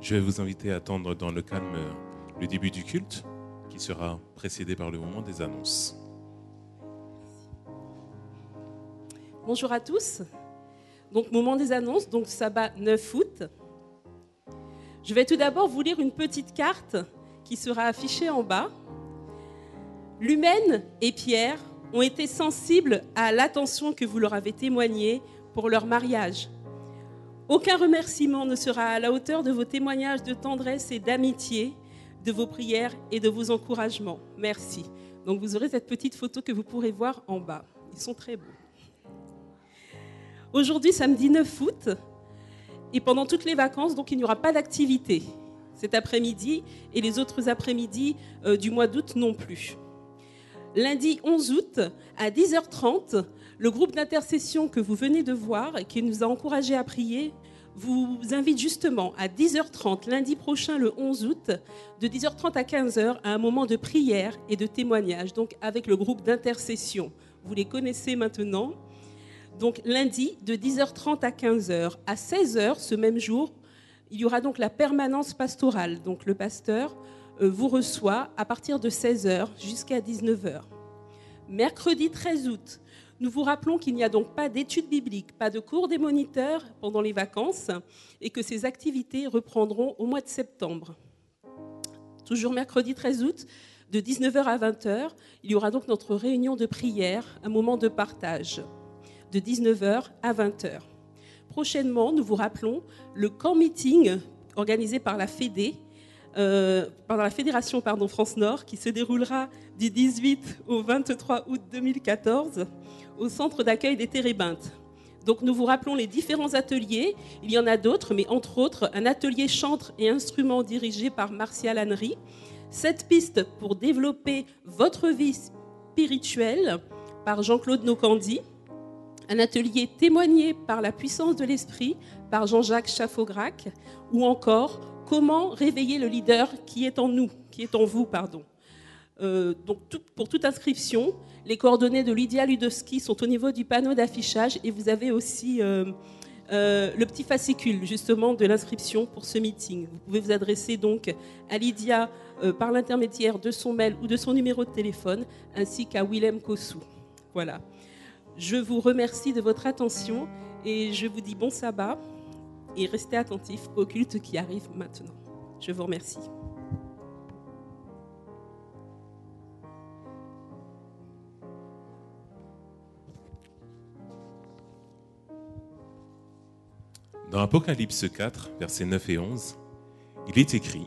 Je vais vous inviter à attendre dans le calme le début du culte, qui sera précédé par le moment des annonces. Bonjour à tous. Donc, moment des annonces, donc sabbat 9 août. Je vais tout d'abord vous lire une petite carte qui sera affichée en bas. L'Humaine et Pierre ont été sensibles à l'attention que vous leur avez témoignée pour leur mariage. Aucun remerciement ne sera à la hauteur de vos témoignages de tendresse et d'amitié, de vos prières et de vos encouragements. Merci. Donc vous aurez cette petite photo que vous pourrez voir en bas. Ils sont très beaux. Aujourd'hui, samedi 9 août, et pendant toutes les vacances, donc il n'y aura pas d'activité cet après-midi et les autres après-midi du mois d'août non plus. Lundi 11 août, à 10h30, le groupe d'intercession que vous venez de voir et qui nous a encouragés à prier vous invite justement à 10h30, lundi prochain, le 11 août, de 10h30 à 15h, à un moment de prière et de témoignage, donc avec le groupe d'intercession. Vous les connaissez maintenant. Donc lundi, de 10h30 à 15h. À 16h, ce même jour, il y aura donc la permanence pastorale. Donc le pasteur vous reçoit à partir de 16h jusqu'à 19h. Mercredi 13 août, nous vous rappelons qu'il n'y a donc pas d'études bibliques, pas de cours des moniteurs pendant les vacances et que ces activités reprendront au mois de septembre. Toujours mercredi 13 août, de 19h à 20h, il y aura donc notre réunion de prière, un moment de partage, de 19h à 20h. Prochainement, nous vous rappelons le camp meeting organisé par la Fédération France Nord, qui se déroulera du 18 au 23 août 2014 au centre d'accueil des Térébintes. Donc nous vous rappelons les différents ateliers. Il y en a d'autres, mais entre autres, un atelier chantre et instruments dirigé par Martial Henry. 7 pistes pour développer votre vie spirituelle par Jean-Claude Nocandi. Un atelier témoigné par la puissance de l'esprit par Jean-Jacques Chafaugrac. Ou encore, comment réveiller le leader qui est en nous, qui est en vous, pardon. Donc pour toute inscription, les coordonnées de Lydia Ludowski sont au niveau du panneau d'affichage et vous avez aussi le petit fascicule justement de l'inscription pour ce meeting. Vous pouvez vous adresser donc à Lydia par l'intermédiaire de son mail ou de son numéro de téléphone ainsi qu'à Willem Kossou. Voilà. Je vous remercie de votre attention et je vous dis bon sabbat et restez attentifs au culte qui arrive maintenant. Je vous remercie. Dans Apocalypse 4, versets 9 et 11, il est écrit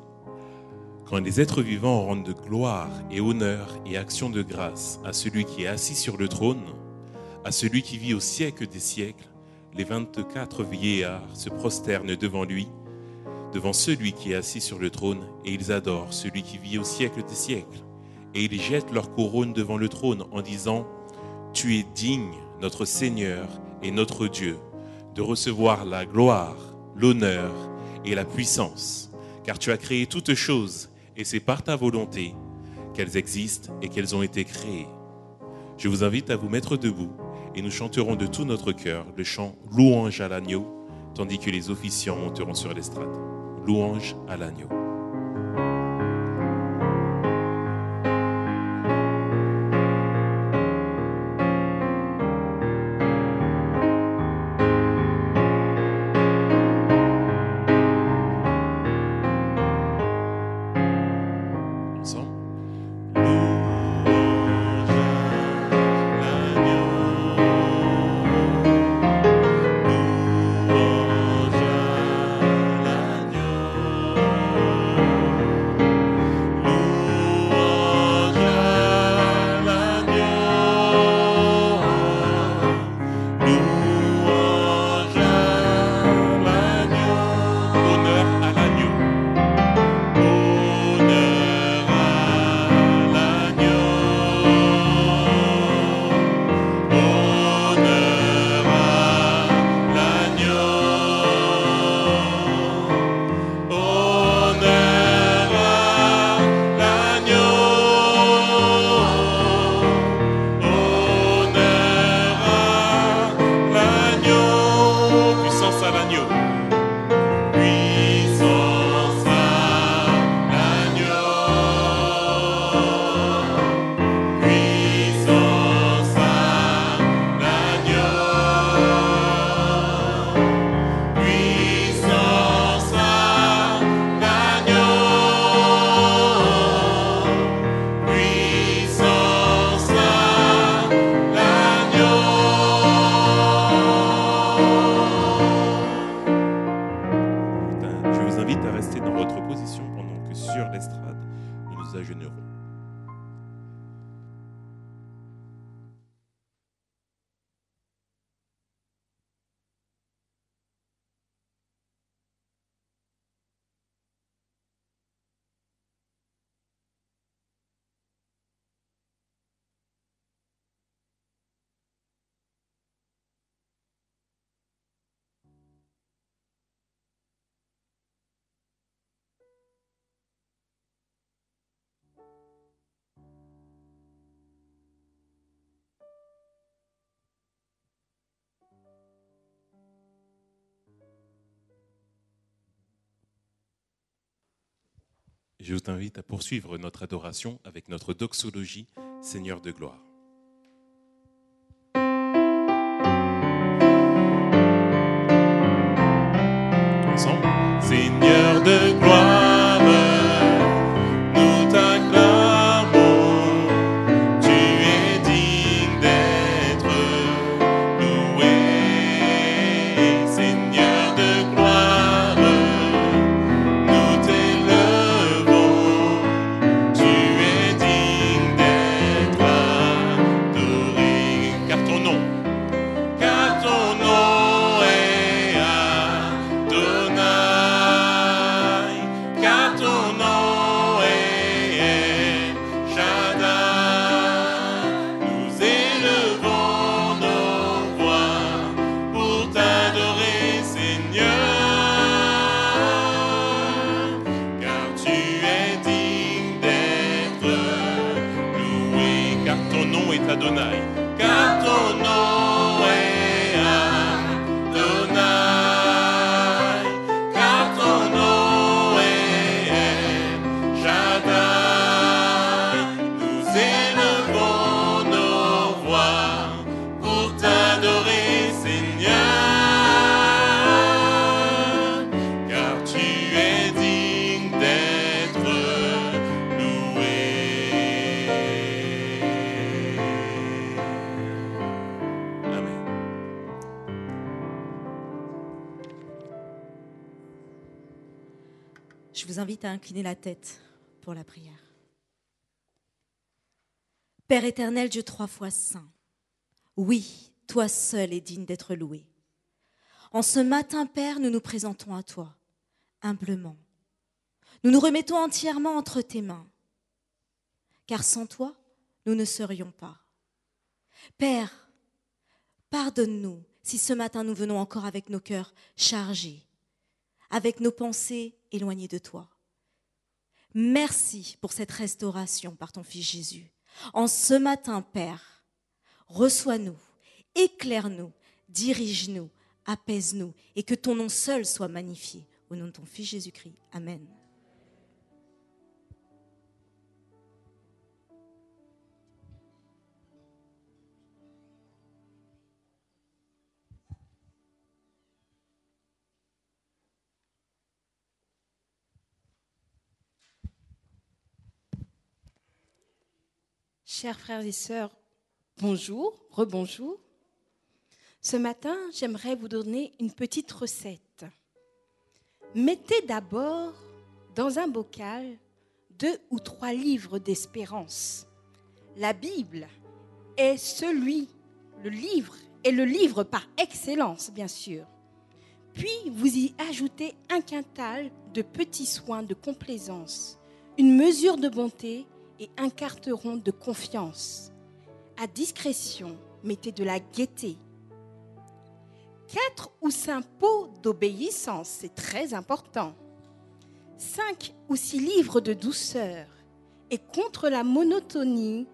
« Quand les êtres vivants rendent gloire et honneur et action de grâce à celui qui est assis sur le trône, à celui qui vit au siècle des siècles, les 24 vieillards se prosternent devant lui, devant celui qui est assis sur le trône, et ils adorent celui qui vit au siècle des siècles. Et ils jettent leur couronne devant le trône en disant « Tu es digne, notre Seigneur et notre Dieu, de recevoir la gloire, l'honneur et la puissance, car tu as créé toutes choses, et c'est par ta volonté qu'elles existent et qu'elles ont été créées. » Je vous invite à vous mettre debout et nous chanterons de tout notre cœur le chant « Louange à l'agneau » tandis que les officiants monteront sur l'estrade. Louange à l'agneau. Puissance Je vous invite à poursuivre notre adoration avec notre doxologie, Seigneur de gloire. Ensemble. Seigneur de gloire, nous t'acclamons, tu es digne d'être loué. Seigneur de gloire, nous t'élevons, tu es digne d'être adoré. Car ton nom est Adonai, car ton nom est Shaddai. Nous élevons nos voix pour t'adorer, Seigneur, car tu es digne d'être loué. Car ton nom est Adonai, car ton nom est Adonai, car ton nom est Shaddai. Nous élevons nos voix pour t'adorer, Seigneur, car tu es digne d'être loué. Amen. Je vous invite à incliner la tête pour la prière. Père éternel, Dieu 3 fois saint, oui, toi seul es digne d'être loué. En ce matin, Père, nous nous présentons à toi, humblement. Nous nous remettons entièrement entre tes mains, car sans toi, nous ne serions pas. Père, pardonne-nous si ce matin nous venons encore avec nos cœurs chargés, avec nos pensées éloignées de toi. Merci pour cette restauration par ton Fils Jésus. En ce matin, Père, reçois-nous, éclaire-nous, dirige-nous, apaise-nous et que ton nom seul soit magnifié. Au nom de ton Fils Jésus-Christ. Amen. Chers frères et sœurs, bonjour, rebonjour. Ce matin, j'aimerais vous donner une petite recette. Mettez d'abord dans un bocal 2 ou 3 livres d'espérance. La Bible est le livre par excellence, bien sûr. Puis, vous y ajoutez un quintal de petits soins de complaisance, une mesure de bonté et un quarteron de confiance. À discrétion, mettez de la gaieté. 4 ou 5 pots d'obéissance, c'est très important. 5 ou 6 livres de douceur. Et contre la monotonie,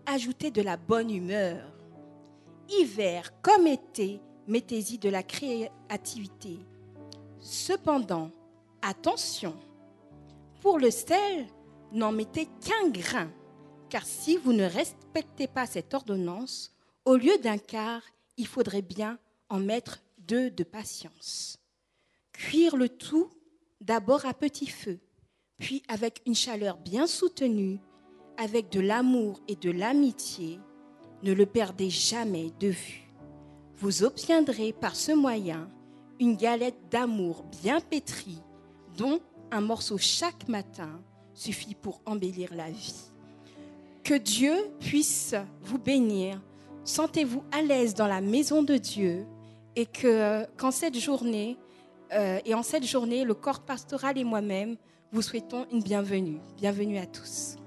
ajoutez de la bonne humeur. Hiver comme été, mettez-y de la créativité. Cependant, attention, pour le sel, n'en mettez qu'un grain, car si vous ne respectez pas cette ordonnance, au lieu d'un quart, il faudrait bien en mettre 2 de patience. Cuire le tout d'abord à petit feu, puis avec une chaleur bien soutenue, avec de l'amour et de l'amitié, ne le perdez jamais de vue. Vous obtiendrez par ce moyen une galette d'amour bien pétrie, dont un morceau chaque matin suffit pour embellir la vie. Que Dieu puisse vous bénir. Sentez-vous à l'aise dans la maison de Dieu et en cette journée, le corps pastoral et moi-même, vous souhaitons une bienvenue. Bienvenue à tous.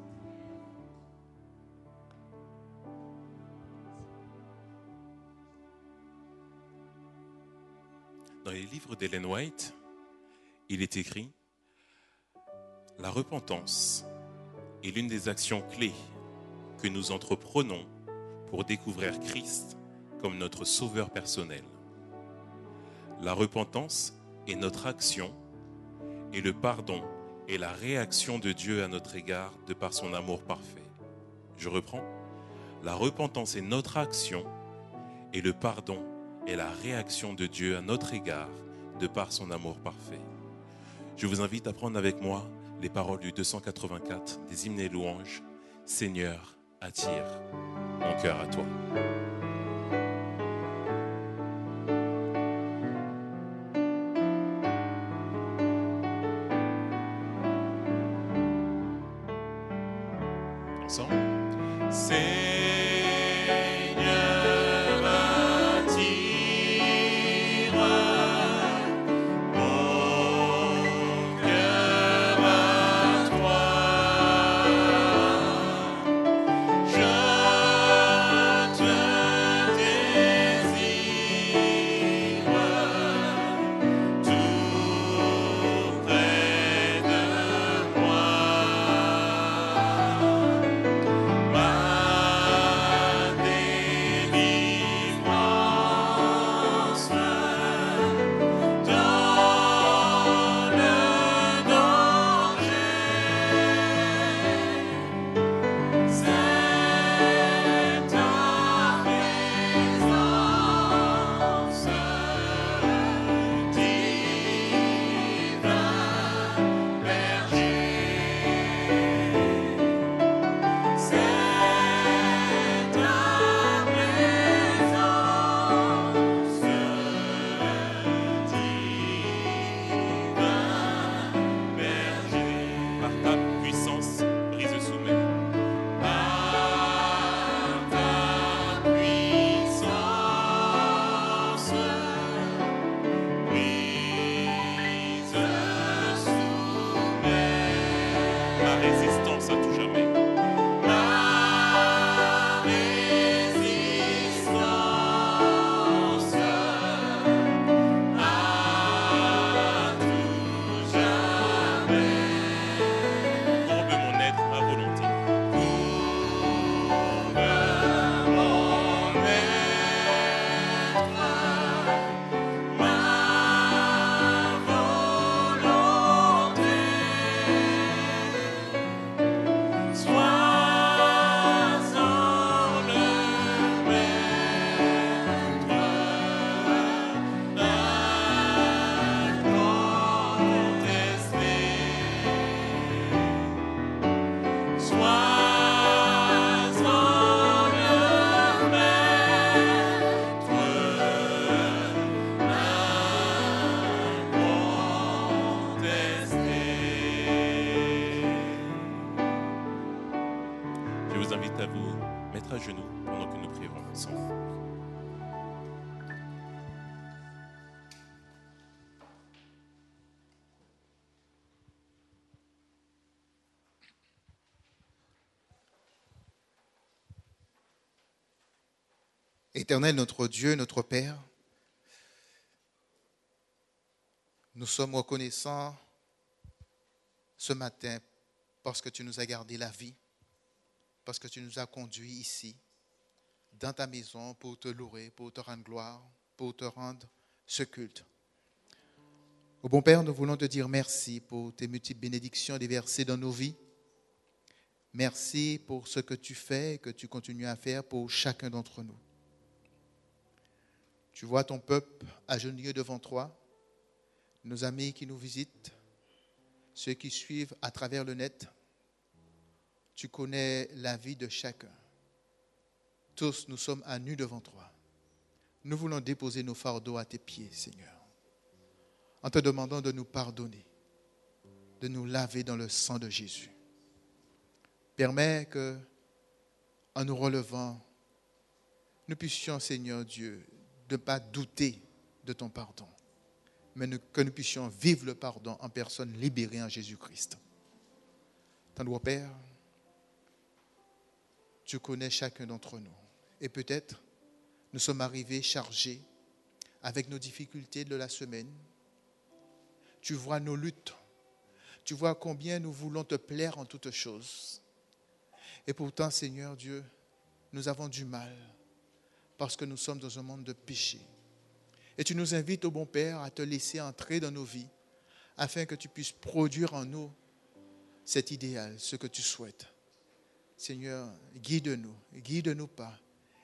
Dans les livres d'Ellen White, il est écrit « La repentance est l'une des actions clés que nous entreprenons pour découvrir Christ comme notre sauveur personnel. La repentance est notre action et le pardon est la réaction de Dieu à notre égard de par son amour parfait. Je reprends. La repentance est notre action et le pardon est la réaction de Dieu à notre égard de par son amour parfait. Je vous invite à prendre avec moi les paroles du 284 des hymnes et louanges. Seigneur, attire mon cœur à toi. Ensemble. Seigneur, attire mon cœur à toi. Je te désire tout près de moi. Ma délivrance dans le danger, c'est ta présence divin berger. C'est ta présence divin berger. Par ta puissance, brise soumet. Par ta puissance, brise soumet. Ma résistance à tout jamais. Ma résistance à tout jamais. Courbe mon être, ma volonté. Courbe mon être, ma volonté. Sois en le maître incontesté. Sois en le maître incontesté. Je vous invite à vous mettre à genoux pendant que nous prierons ensemble. Éternel notre Dieu, notre Père, nous sommes reconnaissants ce matin parce que tu nous as gardé la vie, parce que tu nous as conduits ici, dans ta maison, pour te louer, pour te rendre gloire, pour te rendre ce culte. Au bon Père, nous voulons te dire merci pour tes multiples bénédictions déversées dans nos vies. Merci pour ce que tu fais et que tu continues à faire pour chacun d'entre nous. Tu vois ton peuple agenouillé devant toi, nos amis qui nous visitent, ceux qui suivent à travers le net. Tu connais la vie de chacun. Tous, nous sommes à nu devant toi. Nous voulons déposer nos fardeaux à tes pieds, Seigneur, en te demandant de nous pardonner, de nous laver dans le sang de Jésus. Permets que, en nous relevant, nous puissions, Seigneur Dieu, ne pas douter de ton pardon, mais que nous puissions vivre le pardon en personne libérée en Jésus-Christ. Tendre Père, tu connais chacun d'entre nous. Et peut-être, nous sommes arrivés chargés avec nos difficultés de la semaine. Tu vois nos luttes. Tu vois combien nous voulons te plaire en toutes choses. Et pourtant, Seigneur Dieu, nous avons du mal parce que nous sommes dans un monde de péché. Et tu nous invites, ô bon Père, à te laisser entrer dans nos vies, afin que tu puisses produire en nous cet idéal, ce que tu souhaites. Seigneur, guide-nous pas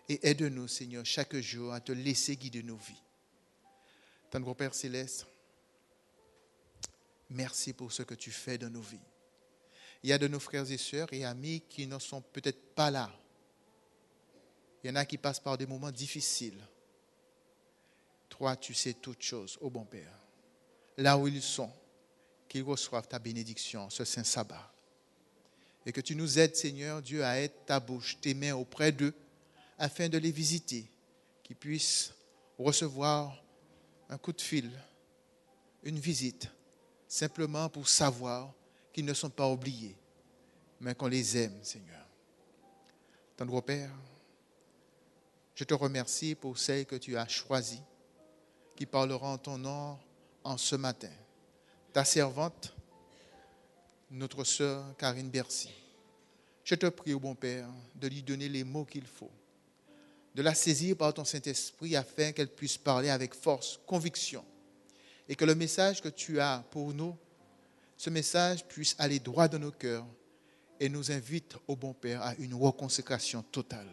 et aide-nous, Seigneur, chaque jour à te laisser guider nos vies. Tendre Père Céleste, merci pour ce que tu fais dans nos vies. Il y a de nos frères et sœurs et amis qui ne sont peut-être pas là. Il y en a qui passent par des moments difficiles. Toi, tu sais toutes choses, ô bon Père. Là où ils sont, qu'ils reçoivent ta bénédiction, ce saint sabbat. Et que tu nous aides, Seigneur Dieu, à être ta bouche, tes mains auprès d'eux, afin de les visiter, qu'ils puissent recevoir un coup de fil, une visite, simplement pour savoir qu'ils ne sont pas oubliés, mais qu'on les aime, Seigneur. Tendre Père, je te remercie pour celles que tu as choisies, qui parleront en ton nom en ce matin. Ta servante, notre sœur Karine Bercy. Je te prie, ô bon Père, de lui donner les mots qu'il faut, de la saisir par ton Saint-Esprit afin qu'elle puisse parler avec force, conviction, et que le message que tu as pour nous, ce message puisse aller droit dans nos cœurs et nous invite, ô bon Père, à une reconsécration totale.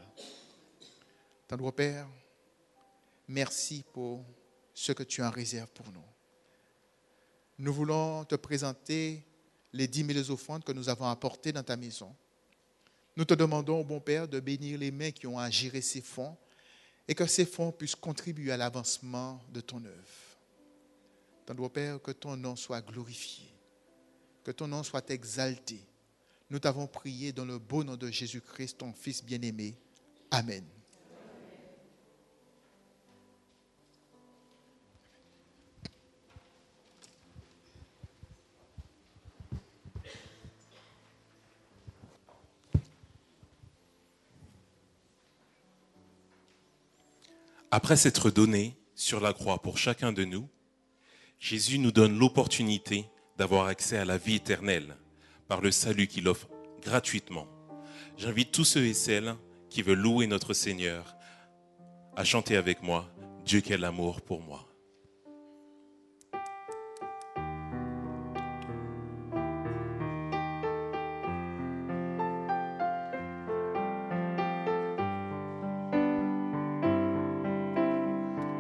Tendre Père, merci pour ce que tu en réserves pour nous. Nous voulons te présenter les 10 000 offrandes que nous avons apportées dans ta maison. Nous te demandons, bon Père, de bénir les mains qui ont à gérer ces fonds et que ces fonds puissent contribuer à l'avancement de ton œuvre. Tendre Père, que ton nom soit glorifié, que ton nom soit exalté. Nous t'avons prié dans le beau nom de Jésus-Christ, ton Fils bien-aimé. Amen. Après s'être donné sur la croix pour chacun de nous, Jésus nous donne l'opportunité d'avoir accès à la vie éternelle par le salut qu'il offre gratuitement. J'invite tous ceux et celles qui veulent louer notre Seigneur à chanter avec moi « Dieu quel amour pour moi ».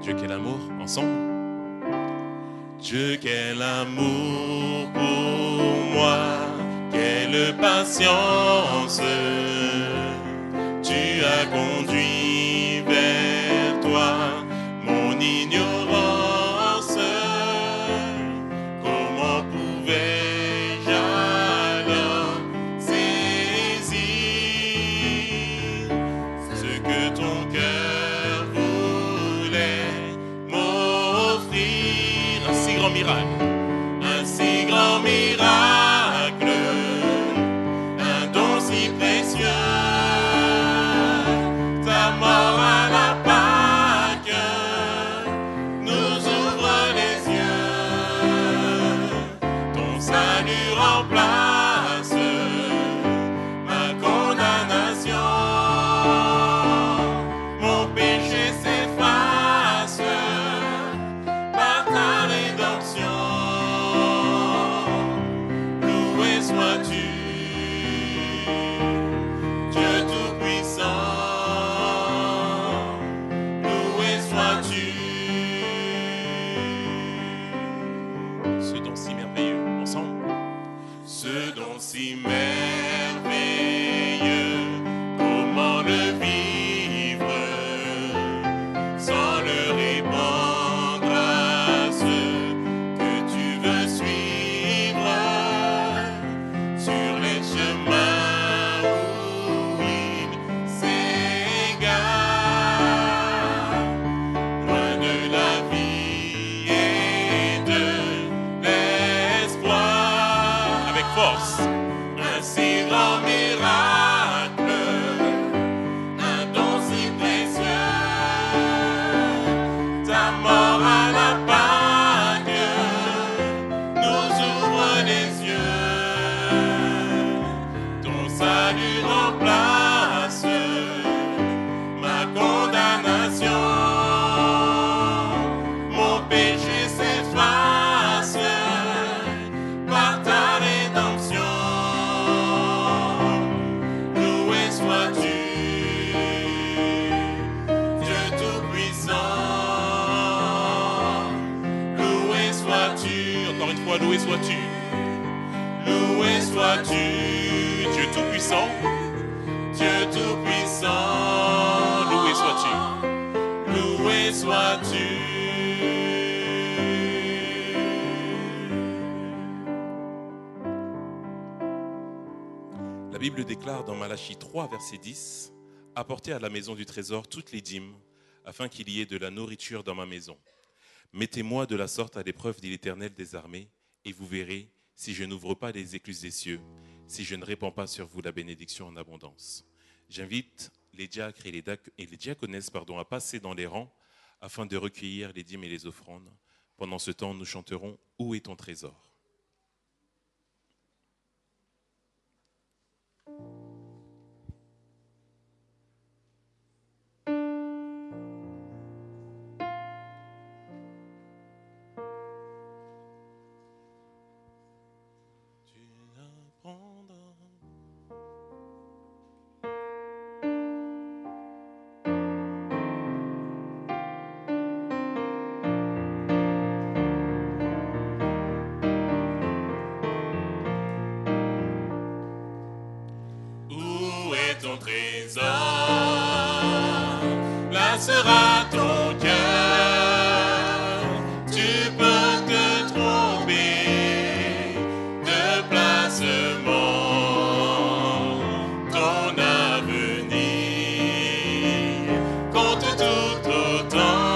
Dieu quel amour, ensemble. Dieu quel amour pour moi, quelle patience, tu as conduit vers toi mon ignorance. Comment pouvais-je alors saisir ce que ton cœur voulait m'offrir? Un si grand miracle, un si grand miracle, un don si précieux, ta mort à la Pâque nous ouvre les yeux, ton salut remplace ma condamnation, mon péché s'efface par ta rédemption. fois, loué sois-tu. Loué sois-tu, Dieu Tout-Puissant. Dieu Tout-Puissant, loué sois-tu. Loué sois-tu. La Bible déclare dans Malachie 3, verset 10, « Apportez à la maison du trésor toutes les dîmes, afin qu'il y ait de la nourriture dans ma maison. Mettez-moi de la sorte à l'épreuve, dit l'Éternel des armées, et vous verrez si je n'ouvre pas les écluses des cieux, si je ne répands pas sur vous la bénédiction en abondance. » J'invite les diacres et les diaconesses à passer dans les rangs afin de recueillir les dîmes et les offrandes. Pendant ce temps, nous chanterons « Où est ton trésor ?» Où est ton trésor? Là sera ton cœur. Tu peux te tromper de placement. Ton avenir compte tout autant.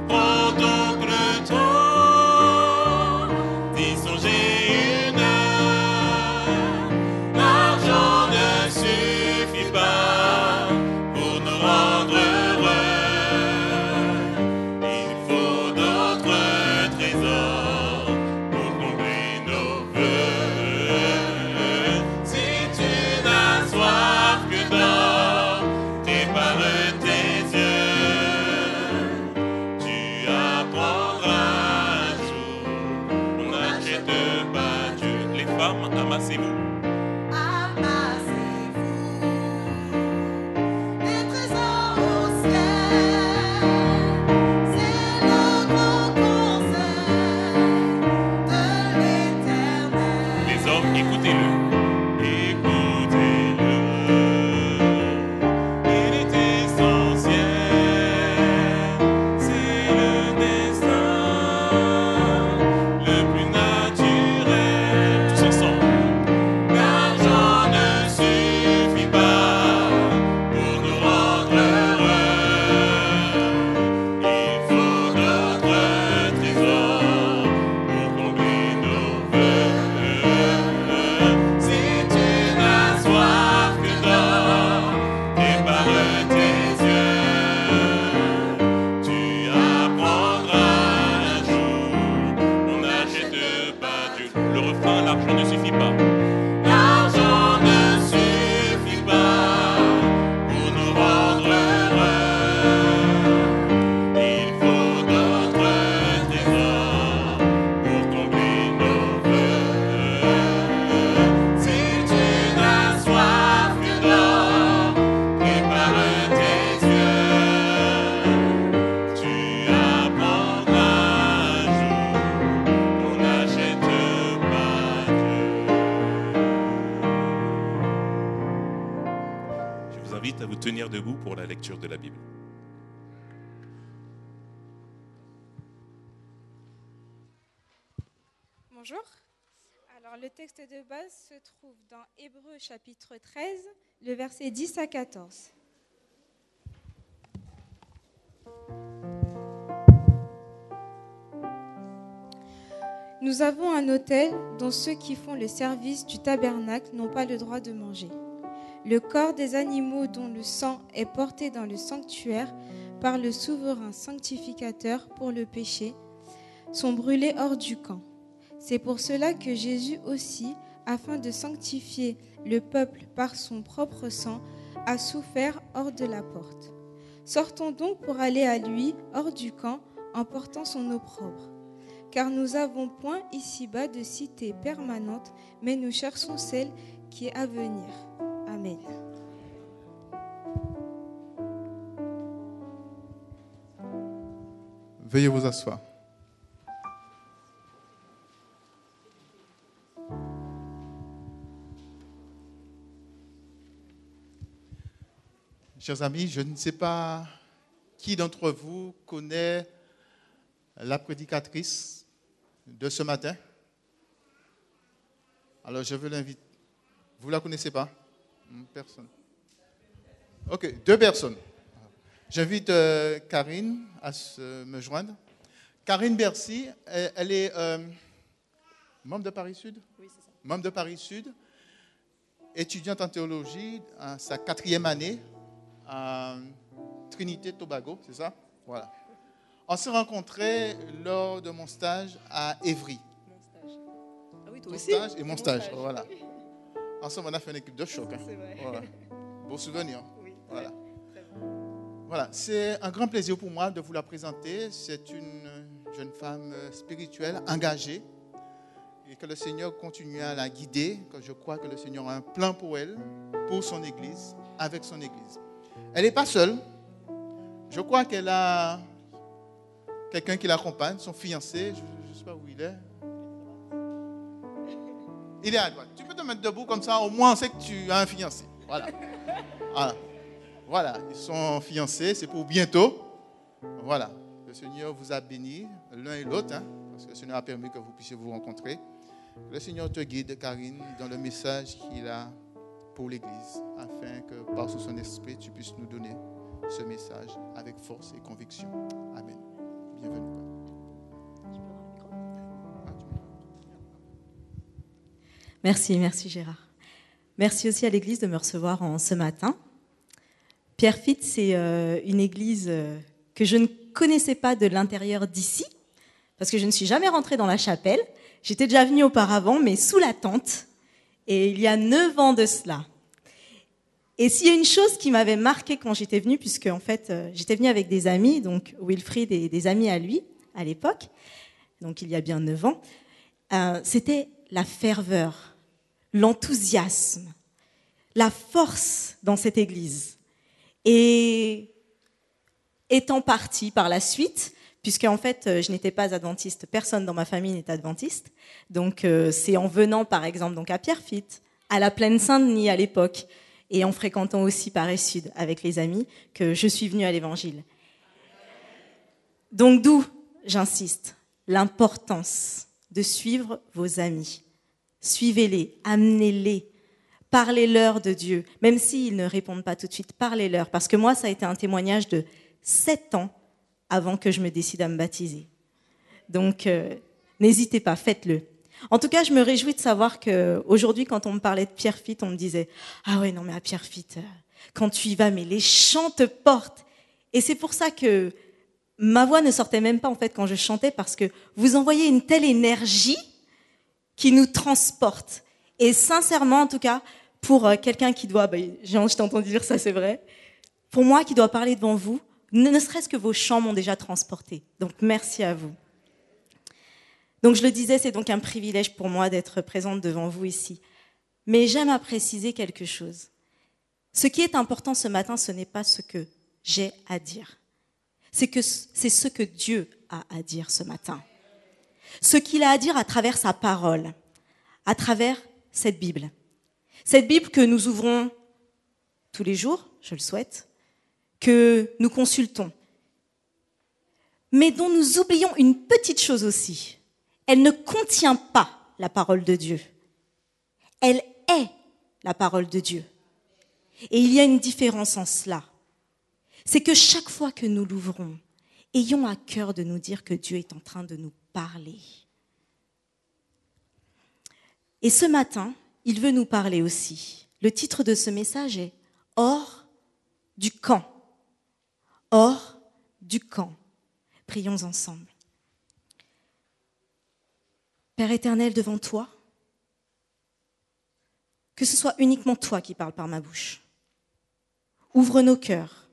Prends donc le temps d'y songer une heure. L'argent ne suffit pas pour nous rendre heureux. Il faut d'autres trésors pour combler nos vœux. Si tu n'as soif que d'or, prépare tes yeux. Tu apprendras un jour, on n'achète pas Dieu. Les femmes, amassez-vous. Des trésors au ciel, c'est le grand conseil de l'Éternel. Les hommes, écoutez-le. Écoutez-le. Il est essentiel. C'est le destin le plus naturel. Tous ensemble. L'argent ne suffit pas pour nous rendre heureux. Il faut d'autres trésors pour combler nos vœux. Si tu n'as soif que d'or, prépare tes yeux. Tu apprendras un jour, on n'achète pas Dieu. Le refrain, l'argent ne suffit pas. L'argent ne suffit pas pour nous rendre heureux. Il faut d'autres trésors pour combler nos vœux. Si tu n'as soif que d'or, prépare tes yeux. Tu apprendras un jour, on n'achète pas Dieu. Je vous invite à vous tenir debout pour la lecture de la Bible. Bonjour. Alors le texte de base se trouve dans Hébreux chapitre 13, le verset 10 à 14. Nous avons un autel dont ceux qui font le service du tabernacle n'ont pas le droit de manger. Le corps des animaux dont le sang est porté dans le sanctuaire par le souverain sanctificateur pour le péché sont brûlés hors du camp. C'est pour cela que Jésus aussi, afin de sanctifier le peuple par son propre sang, a souffert hors de la porte. Sortons donc pour aller à lui hors du camp en portant son opprobre. Car nous n'avons point ici-bas de cité permanente, mais nous cherchons celle qui est à venir. Amen. Veuillez vous asseoir. Chers amis, je ne sais pas qui d'entre vous connaît la prédicatrice de ce matin. Alors, je veux l'inviter. Vous ne la connaissez pas? Personne. Ok, 2 personnes. J'invite Karine à me joindre. Karine Bercy, elle est membre de Paris Sud? Oui, c'est ça. Membre de Paris Sud, étudiante en théologie, à sa 4e année à Trinité Tobago, c'est ça? Voilà. On s'est rencontrés lors de mon stage à Évry. Mon stage. Ah oui, toi Ton aussi? stage et mon stage, voilà. Ensemble, on a fait une équipe de choc. Hein. C'est vrai. Voilà. Beau souvenir. Oui, Voilà. très bon. Voilà, c'est un grand plaisir pour moi de vous la présenter. C'est une jeune femme spirituelle, engagée, et que le Seigneur continue à la guider. Que je crois que le Seigneur a un plan pour elle, pour son Église, avec son Église. Elle n'est pas seule. Je crois qu'elle a quelqu'un qui l'accompagne, son fiancé. Je ne sais pas où il est. Il est à droite. Tu peux te mettre debout comme ça, au moins on sait que tu as un fiancé. Voilà. Voilà. Voilà, ils sont fiancés, c'est pour bientôt. Voilà, le Seigneur vous a bénis, l'un et l'autre, hein, parce que le Seigneur a permis que vous puissiez vous rencontrer. Le Seigneur te guide, Karine, dans le message qu'il a pour l'Église, afin que par son esprit, tu puisses nous donner ce message avec force et conviction. Amen. Bienvenue. Merci Gérard. Merci aussi à l'Église de me recevoir ce matin. Pierrefitte, c'est une église que je ne connaissais pas de l'intérieur d'ici, parce que je ne suis jamais rentrée dans la chapelle. J'étais déjà venue auparavant, mais sous la tente, et il y a 9 ans de cela. Et s'il y a une chose qui m'avait marquée quand j'étais venue, puisque en fait, j'étais venue avec des amis, donc Wilfried et des amis à lui, à l'époque, donc il y a bien 9 ans, c'était la ferveur, l'enthousiasme, la force dans cette église. Et étant partie par la suite, puisque en fait je n'étais pas adventiste, personne dans ma famille n'est adventiste, donc c'est en venant par exemple donc à Pierrefitte, à la Plaine Saint-Denis à l'époque, et en fréquentant aussi Paris Sud avec les amis, que je suis venue à l'Évangile. Donc d'où, j'insiste, l'importance de suivre vos amis. Suivez-les, amenez-les. Parlez-leur de Dieu, même s'ils ne répondent pas tout de suite, parlez-leur. Parce que moi, ça a été un témoignage de 7 ans avant que je me décide à me baptiser. Donc, n'hésitez pas, faites-le. En tout cas, je me réjouis de savoir qu'aujourd'hui, quand on me parlait de Pierrefitte, on me disait « Ah ouais, non mais à Pierrefitte, quand tu y vas, mais les chants te portent !» Et c'est pour ça que ma voix ne sortait même pas en fait quand je chantais, parce que vous envoyez une telle énergie qui nous transporte. Et sincèrement, en tout cas, pour quelqu'un qui doit, je t'ai entendu dire ça, c'est vrai, pour moi qui dois parler devant vous, ne serait-ce que vos chants m'ont déjà transporté. Donc merci à vous. Donc je le disais, c'est donc un privilège pour moi d'être présente devant vous ici. Mais j'aime à préciser quelque chose. Ce qui est important ce matin, ce n'est pas ce que j'ai à dire. C'est ce que Dieu a à dire ce matin. Ce qu'il a à dire à travers sa parole, à travers cette Bible. Cette Bible que nous ouvrons tous les jours, je le souhaite, que nous consultons, mais dont nous oublions une petite chose aussi. Elle ne contient pas la parole de Dieu. Elle est la parole de Dieu. Et il y a une différence en cela. C'est que chaque fois que nous l'ouvrons, ayons à cœur de nous dire que Dieu est en train de nous parler. Et ce matin, il veut nous parler aussi. Le titre de ce message est « Hors du camp ». Hors du camp. Prions ensemble. Père éternel, devant toi, que ce soit uniquement toi qui parles par ma bouche. Ouvre nos cœurs,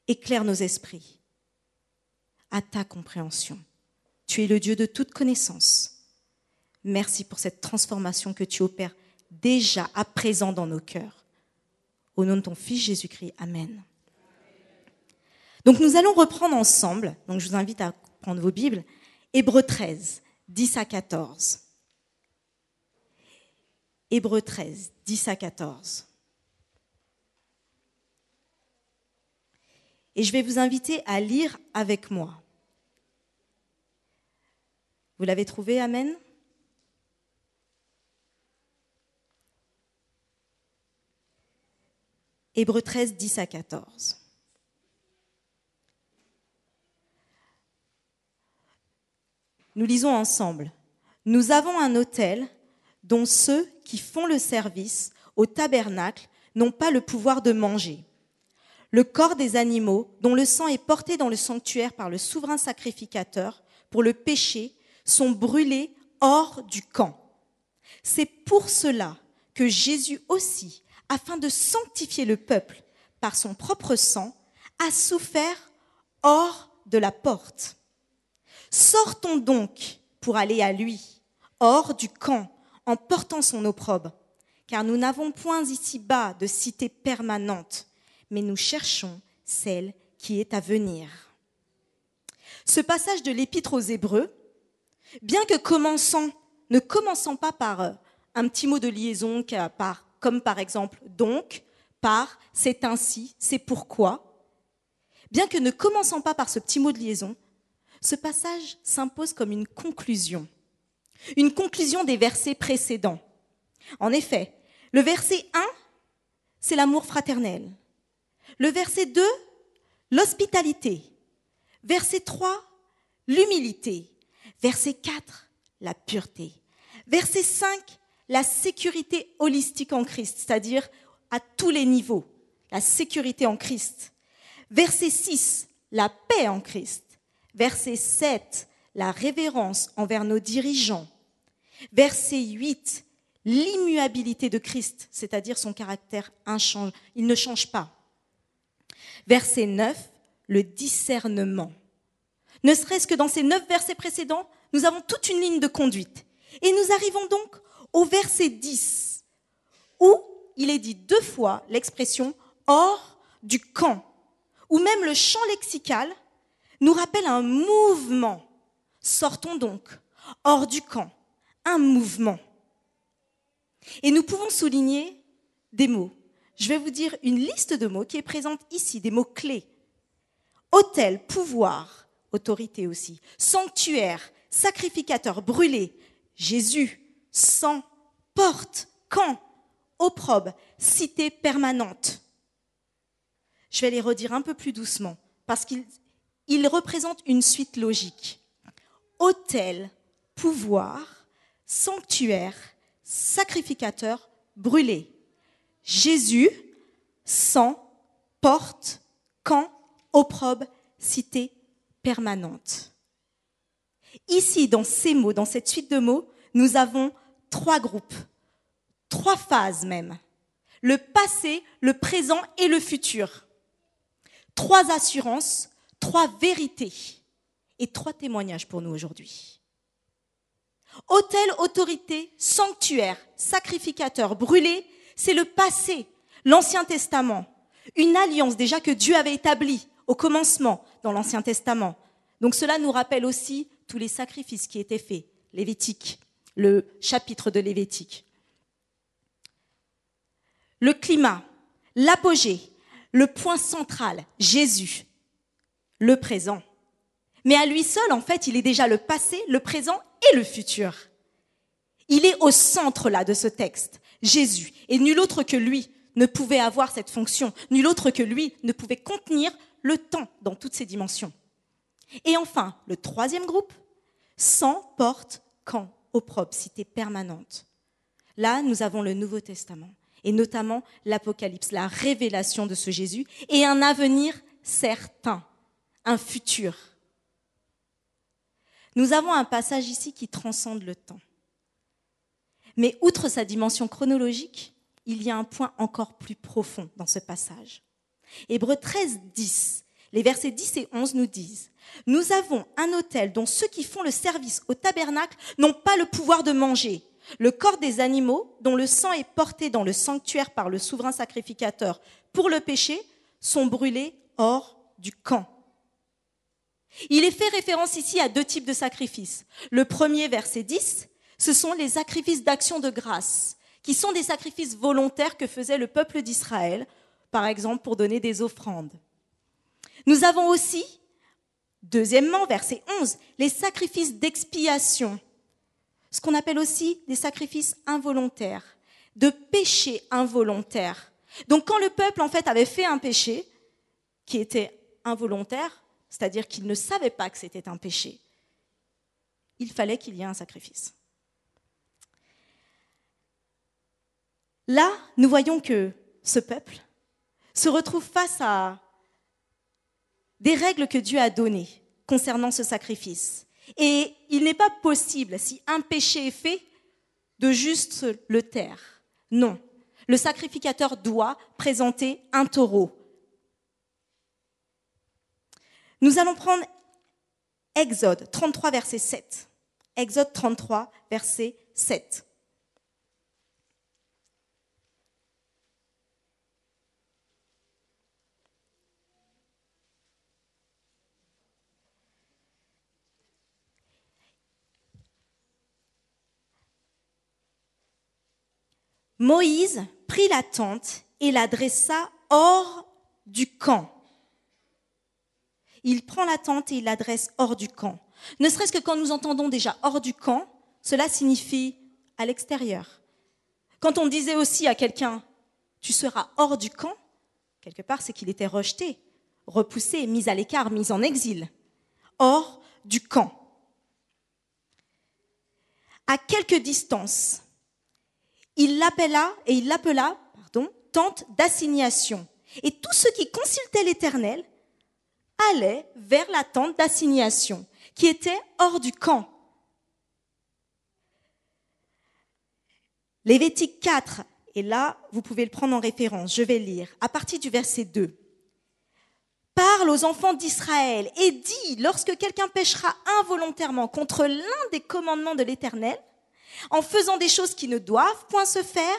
éclaire nos esprits à ta compréhension. Tu es le Dieu de toute connaissance. Merci pour cette transformation que tu opères déjà à présent dans nos cœurs. Au nom de ton Fils Jésus-Christ, Amen. Donc nous allons reprendre ensemble, donc je vous invite à prendre vos Bibles, Hébreux 13, 10 à 14. Hébreux 13, 10 à 14. Et je vais vous inviter à lire avec moi. Vous l'avez trouvé, Amen ? Hébreux 13, 10 à 14. Nous lisons ensemble. Nous avons un autel dont ceux qui font le service au tabernacle n'ont pas le pouvoir de manger. Le corps des animaux, dont le sang est porté dans le sanctuaire par le souverain sacrificateur pour le péché, sont brûlés hors du camp. C'est pour cela que Jésus aussi, afin de sanctifier le peuple par son propre sang, a souffert hors de la porte. Sortons donc pour aller à lui, hors du camp, en portant son opprobre, car nous n'avons point ici-bas de cité permanente, mais nous cherchons celle qui est à venir. Ce passage de l'Épître aux Hébreux, bien que ne commençant pas par un petit mot de liaison, comme par exemple donc, par, c'est ainsi, c'est pourquoi, bien que ne commençant pas par ce petit mot de liaison, ce passage s'impose comme une conclusion des versets précédents. En effet, le verset 1, c'est l'amour fraternel. Le verset 2, l'hospitalité. Verset 3, l'humilité. Verset 4, la pureté. Verset 5, la sécurité holistique en Christ, c'est-à-dire à tous les niveaux, la sécurité en Christ. Verset 6, la paix en Christ. Verset 7, la révérence envers nos dirigeants. Verset 8, l'immuabilité de Christ, c'est-à-dire son caractère inchangeable, il ne change pas. Verset 9, le discernement. Ne serait-ce que dans ces 9 versets précédents, nous avons toute une ligne de conduite. Et nous arrivons donc au verset 10, où il est dit 2 fois l'expression « hors du camp », où même le champ lexical nous rappelle un mouvement. Sortons donc hors du camp, un mouvement. Et nous pouvons souligner des mots. Je vais vous dire une liste de mots qui est présente ici, des mots clés. Autel, pouvoir, autorité aussi, sanctuaire, sacrificateur, brûlé, Jésus, sang, porte, camp, opprobre, cité permanente. Je vais les redire un peu plus doucement parce qu'ils représentent une suite logique. Autel, pouvoir, sanctuaire, sacrificateur, brûlé. Jésus, sang, porte, camp, opprobre, cité permanente. Ici, dans ces mots, dans cette suite de mots, nous avons 3 groupes, 3 phases même. Le passé, le présent et le futur. 3 assurances, 3 vérités et 3 témoignages pour nous aujourd'hui. Autel, autorité, sanctuaire, sacrificateur, brûlé, c'est le passé, l'Ancien Testament. Une alliance déjà que Dieu avait établie au commencement dans l'Ancien Testament. Donc cela nous rappelle aussi tous les sacrifices qui étaient faits, Lévitique, le chapitre de Lévitique. Le climat, l'apogée, le point central, Jésus, le présent. Mais à lui seul, en fait, il est déjà le passé, le présent et le futur. Il est au centre là de ce texte, Jésus, et nul autre que lui ne pouvait avoir cette fonction, nul autre que lui ne pouvait contenir le temps dans toutes ses dimensions. Et enfin, le 3e groupe, sang, porte, camp, opprobre, cité permanente. Là, nous avons le Nouveau Testament, et notamment l'Apocalypse, la révélation de ce Jésus, et un avenir certain, un futur. Nous avons un passage ici qui transcende le temps. Mais outre sa dimension chronologique, il y a un point encore plus profond dans ce passage. Hébreux 13, 10, les versets 10 et 11 nous disent « Nous avons un autel dont ceux qui font le service au tabernacle n'ont pas le pouvoir de manger. Le corps des animaux, dont le sang est porté dans le sanctuaire par le souverain sacrificateur pour le péché, sont brûlés hors du camp. » Il est fait référence ici à 2 types de sacrifices. Le premier, verset 10, ce sont les sacrifices d'action de grâce, qui sont des sacrifices volontaires que faisait le peuple d'Israël, par exemple pour donner des offrandes. Nous avons aussi, deuxièmement, verset 11, les sacrifices d'expiation, ce qu'on appelle aussi des sacrifices involontaires, de péché involontaire. Donc quand le peuple en fait avait fait un péché qui était involontaire, c'est-à-dire qu'il ne savait pas que c'était un péché, il fallait qu'il y ait un sacrifice. Là, nous voyons que ce peuple se retrouve face à des règles que Dieu a données concernant ce sacrifice. Et il n'est pas possible, si un péché est fait, de juste le taire. Non, le sacrificateur doit présenter un taureau. Nous allons prendre Exode 33, verset 7. Exode 33, verset 7. Moïse prit la tente et la dressa hors du camp. Il prend la tente et il la dresse hors du camp. Ne serait-ce que quand nous entendons déjà hors du camp, cela signifie à l'extérieur. Quand on disait aussi à quelqu'un « tu seras hors du camp », quelque part c'est qu'il était rejeté, repoussé, mis à l'écart, mis en exil. Hors du camp. À quelque distance, il l'appela tente d'assignation. Et tous ceux qui consultaient l'Éternel allaient vers la tente d'assignation, qui était hors du camp. Lévitique 4, et là, vous pouvez le prendre en référence, je vais lire, à partir du verset 2. Parle aux enfants d'Israël et dis, lorsque quelqu'un péchera involontairement contre l'un des commandements de l'Éternel, en faisant des choses qui ne doivent point se faire,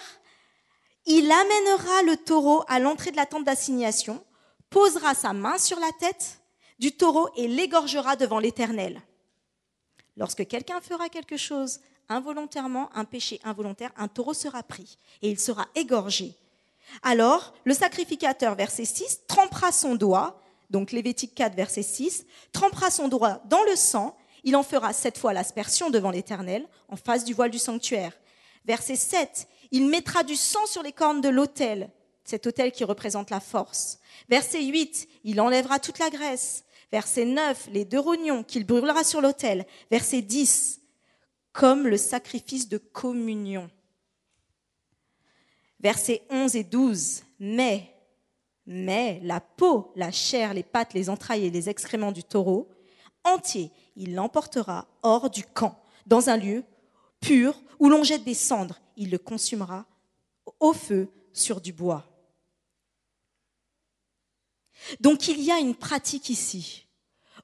il amènera le taureau à l'entrée de la tente d'assignation, posera sa main sur la tête du taureau et l'égorgera devant l'Éternel. Lorsque quelqu'un fera quelque chose involontairement, un péché involontaire, un taureau sera pris et il sera égorgé. Alors, le sacrificateur, verset 6, trempera son doigt, donc Lévitique 4, verset 6, trempera son doigt dans le sang. Il en fera 7 fois l'aspersion devant l'Éternel, en face du voile du sanctuaire. Verset 7, il mettra du sang sur les cornes de l'autel, cet autel qui représente la force. Verset 8, il enlèvera toute la graisse. Verset 9, les 2 rognons qu'il brûlera sur l'autel. Verset 10, comme le sacrifice de communion. Versets 11 et 12, mais la peau, la chair, les pattes, les entrailles et les excréments du taureau, entier, il l'emportera hors du camp, dans un lieu pur où l'on jette des cendres. Il le consumera au feu sur du bois. Donc il y a une pratique ici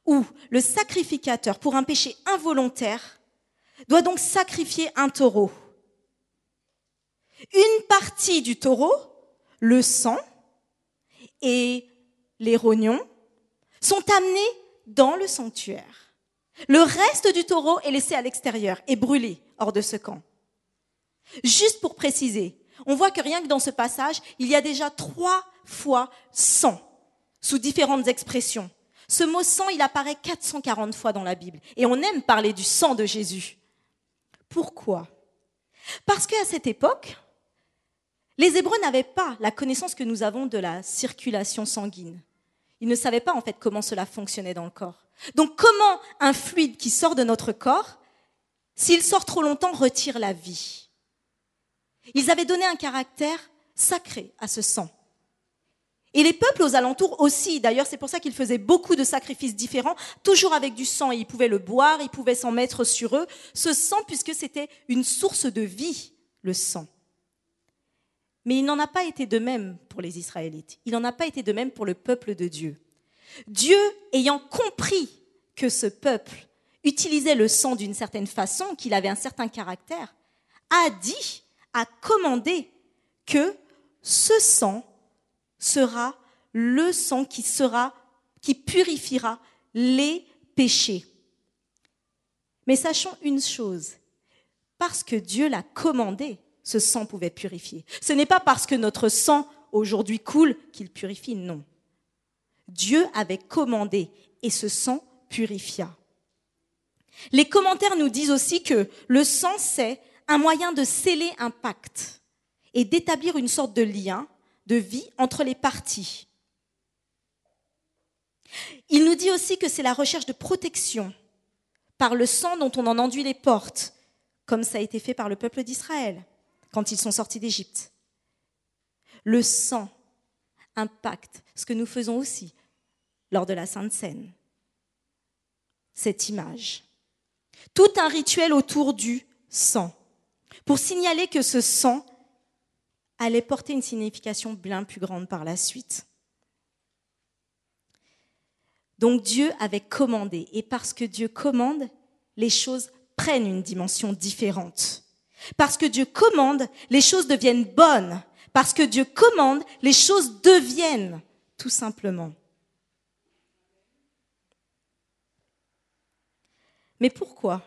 où le sacrificateur, pour un péché involontaire, doit donc sacrifier un taureau. Une partie du taureau, le sang et les rognons, sont amenés dans le sanctuaire. Le reste du taureau est laissé à l'extérieur et brûlé hors de ce camp. Juste pour préciser, on voit que rien que dans ce passage, il y a déjà 3 fois sang, sous différentes expressions. Ce mot sang, il apparaît 440 fois dans la Bible. Et on aime parler du sang de Jésus. Pourquoi ? Parce qu'à cette époque, les Hébreux n'avaient pas la connaissance que nous avons de la circulation sanguine. Ils ne savaient pas en fait comment cela fonctionnait dans le corps. Donc comment un fluide qui sort de notre corps, s'il sort trop longtemps, retire la vie ? Ils avaient donné un caractère sacré à ce sang. Et les peuples aux alentours aussi, d'ailleurs c'est pour ça qu'ils faisaient beaucoup de sacrifices différents, toujours avec du sang, et ils pouvaient le boire, ils pouvaient s'en mettre sur eux, ce sang puisque c'était une source de vie, le sang. Mais il n'en a pas été de même pour les Israélites. Il n'en a pas été de même pour le peuple de Dieu. Dieu, ayant compris que ce peuple utilisait le sang d'une certaine façon, qu'il avait un certain caractère, a commandé que ce sang sera le sang qui purifiera les péchés. Mais sachons une chose, parce que Dieu l'a commandé, ce sang pouvait purifier. Ce n'est pas parce que notre sang aujourd'hui coule qu'il purifie, non. Dieu avait commandé et ce sang purifia. Les commentaires nous disent aussi que le sang, c'est un moyen de sceller un pacte et d'établir une sorte de lien de vie entre les parties. Il nous dit aussi que c'est la recherche de protection par le sang dont on en enduit les portes, comme ça a été fait par le peuple d'Israël quand ils sont sortis d'Égypte. Le sang impacte ce que nous faisons aussi lors de la Sainte Seine. Cette image. Tout un rituel autour du sang, pour signaler que ce sang allait porter une signification bien plus grande par la suite. Donc Dieu avait commandé, et parce que Dieu commande, les choses prennent une dimension différente. Parce que Dieu commande, les choses deviennent bonnes. Parce que Dieu commande, les choses deviennent, tout simplement. Mais pourquoi ?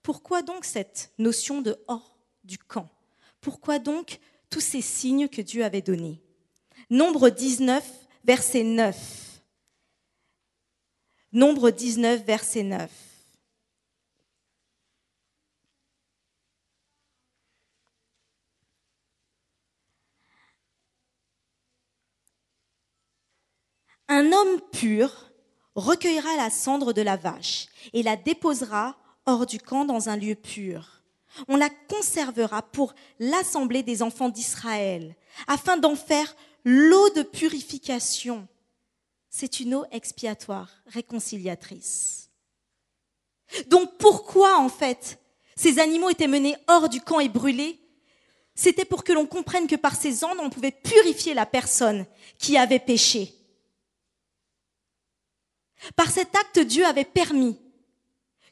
Pourquoi donc cette notion de hors du camp ? Pourquoi donc tous ces signes que Dieu avait donnés ? Nombre 19, verset 9. Nombre 19, verset 9. Un homme pur recueillera la cendre de la vache et la déposera hors du camp dans un lieu pur. On la conservera pour l'assemblée des enfants d'Israël, afin d'en faire l'eau de purification. C'est une eau expiatoire, réconciliatrice. Donc pourquoi, en fait, ces animaux étaient menés hors du camp et brûlés ? C'était pour que l'on comprenne que par ces cendres, on pouvait purifier la personne qui avait péché. Par cet acte, Dieu avait permis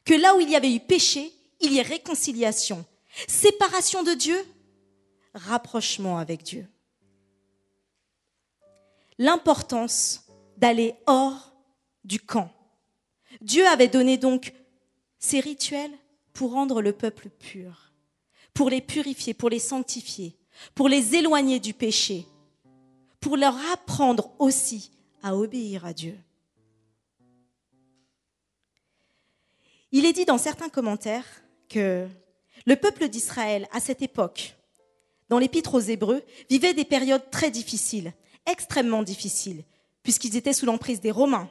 que là où il y avait eu péché, il y ait réconciliation. Séparation de Dieu, rapprochement avec Dieu. L'importance d'aller hors du camp. Dieu avait donné donc ces rituels pour rendre le peuple pur, pour les purifier, pour les sanctifier, pour les éloigner du péché, pour leur apprendre aussi à obéir à Dieu. Il est dit dans certains commentaires que le peuple d'Israël, à cette époque, dans l'Épître aux Hébreux, vivait des périodes très difficiles, extrêmement difficiles, puisqu'ils étaient sous l'emprise des Romains.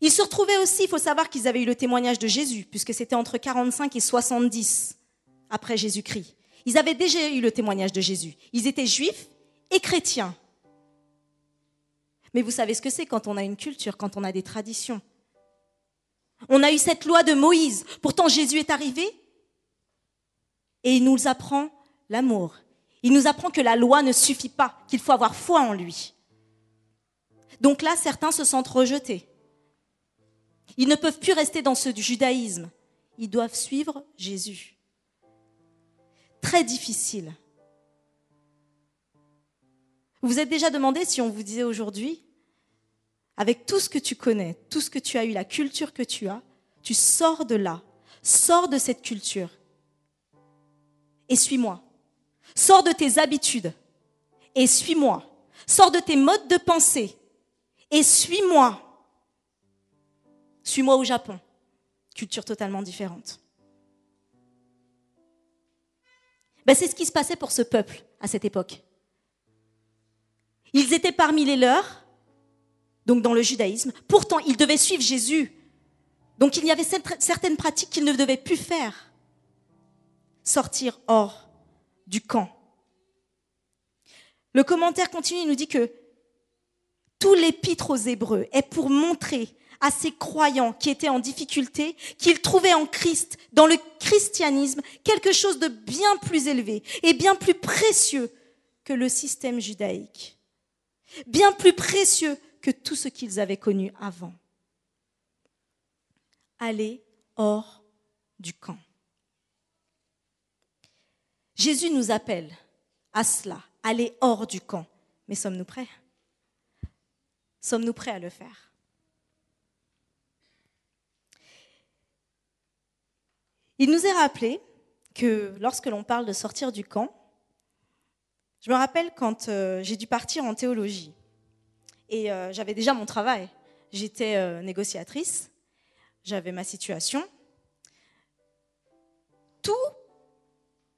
Ils se retrouvaient aussi, il faut savoir qu'ils avaient eu le témoignage de Jésus, puisque c'était entre 45 et 70 après Jésus-Christ. Ils avaient déjà eu le témoignage de Jésus. Ils étaient juifs et chrétiens. Mais vous savez ce que c'est quand on a une culture, quand on a des traditions. On a eu cette loi de Moïse. Pourtant, Jésus est arrivé et il nous apprend l'amour. Il nous apprend que la loi ne suffit pas, qu'il faut avoir foi en lui. Donc là, certains se sentent rejetés. Ils ne peuvent plus rester dans ce judaïsme. Ils doivent suivre Jésus. Très difficile. Vous vous êtes déjà demandé si on vous disait aujourd'hui, avec tout ce que tu connais, tout ce que tu as eu, la culture que tu as, tu sors de là, sors de cette culture et suis-moi. Sors de tes habitudes et suis-moi. Sors de tes modes de pensée et suis-moi. Suis-moi au Japon. Culture totalement différente. C'est ce qui se passait pour ce peuple à cette époque. Ils étaient parmi les leurs, donc dans le judaïsme. Pourtant, ils devaient suivre Jésus. Donc il y avait certaines pratiques qu'ils ne devaient plus faire. Sortir hors du camp. Le commentaire continue, il nous dit que tout l'épître aux Hébreux est pour montrer à ces croyants qui étaient en difficulté qu'ils trouvaient en Christ, dans le christianisme, quelque chose de bien plus élevé et bien plus précieux que le système judaïque. Bien plus précieux que tout ce qu'ils avaient connu avant. Aller hors du camp. Jésus nous appelle à cela, aller hors du camp. Mais sommes-nous prêts ? Sommes-nous prêts à le faire ? Il nous est rappelé que lorsque l'on parle de sortir du camp, Je me rappelle quand j'ai dû partir en théologie. Et j'avais déjà mon travail. J'étais négociatrice, j'avais ma situation. Tout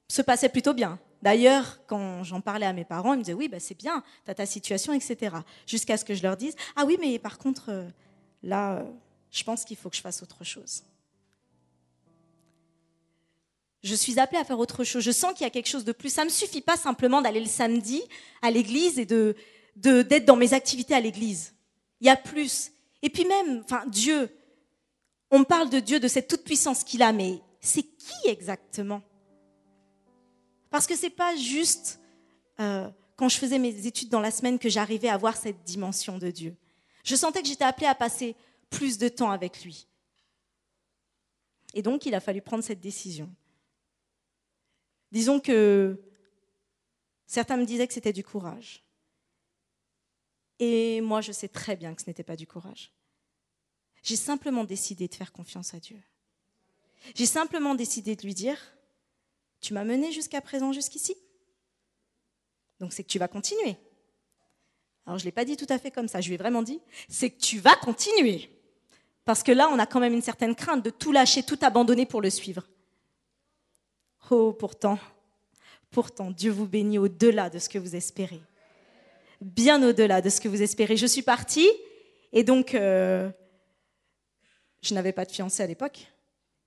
se passait plutôt bien. D'ailleurs, quand j'en parlais à mes parents, ils me disaient « Oui, c'est bien, tu as ta situation, etc. » Jusqu'à ce que je leur dise « Ah oui, mais par contre, là, je pense qu'il faut que je fasse autre chose. » Je suis appelée à faire autre chose. Je sens qu'il y a quelque chose de plus. Ça ne me suffit pas simplement d'aller le samedi à l'église et d'être dans mes activités à l'église. Il y a plus. Et puis même, Dieu, on me parle de Dieu, de cette toute-puissance qu'il a, mais c'est qui exactement ? Parce que ce n'est pas juste quand je faisais mes études dans la semaine que j'arrivais à voir cette dimension de Dieu. Je sentais que j'étais appelée à passer plus de temps avec lui. Et donc, il a fallu prendre cette décision. Disons que certains me disaient que c'était du courage. Et moi, je sais très bien que ce n'était pas du courage. J'ai simplement décidé de faire confiance à Dieu. J'ai simplement décidé de lui dire « Tu m'as mené jusqu'à présent, jusqu'ici. Donc c'est que tu vas continuer. » Alors je ne l'ai pas dit tout à fait comme ça, je lui ai vraiment dit « C'est que tu vas continuer. » Parce que là, on a quand même une certaine crainte de tout lâcher, tout abandonner pour le suivre. Oh, pourtant, Dieu vous bénit au-delà de ce que vous espérez. Bien au-delà de ce que vous espérez. Je suis partie et donc je n'avais pas de fiancé à l'époque.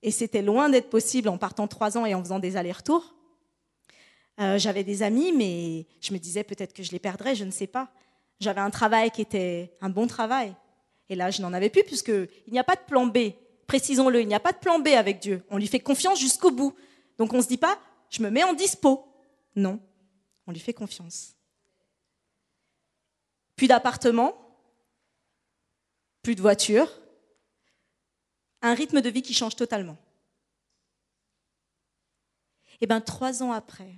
Et c'était loin d'être possible en partant 3 ans et en faisant des allers-retours. J'avais des amis, mais je me disais peut-être que je les perdrais, je ne sais pas. J'avais un travail qui était un bon travail. Et là, je n'en avais plus puisqu'il n'y a pas de plan B. Précisons-le, il n'y a pas de plan B avec Dieu. On lui fait confiance jusqu'au bout. Donc on ne se dit pas, je me mets en dispo. Non, on lui fait confiance. Plus d'appartement, plus de voiture, un rythme de vie qui change totalement. Et 3 ans après,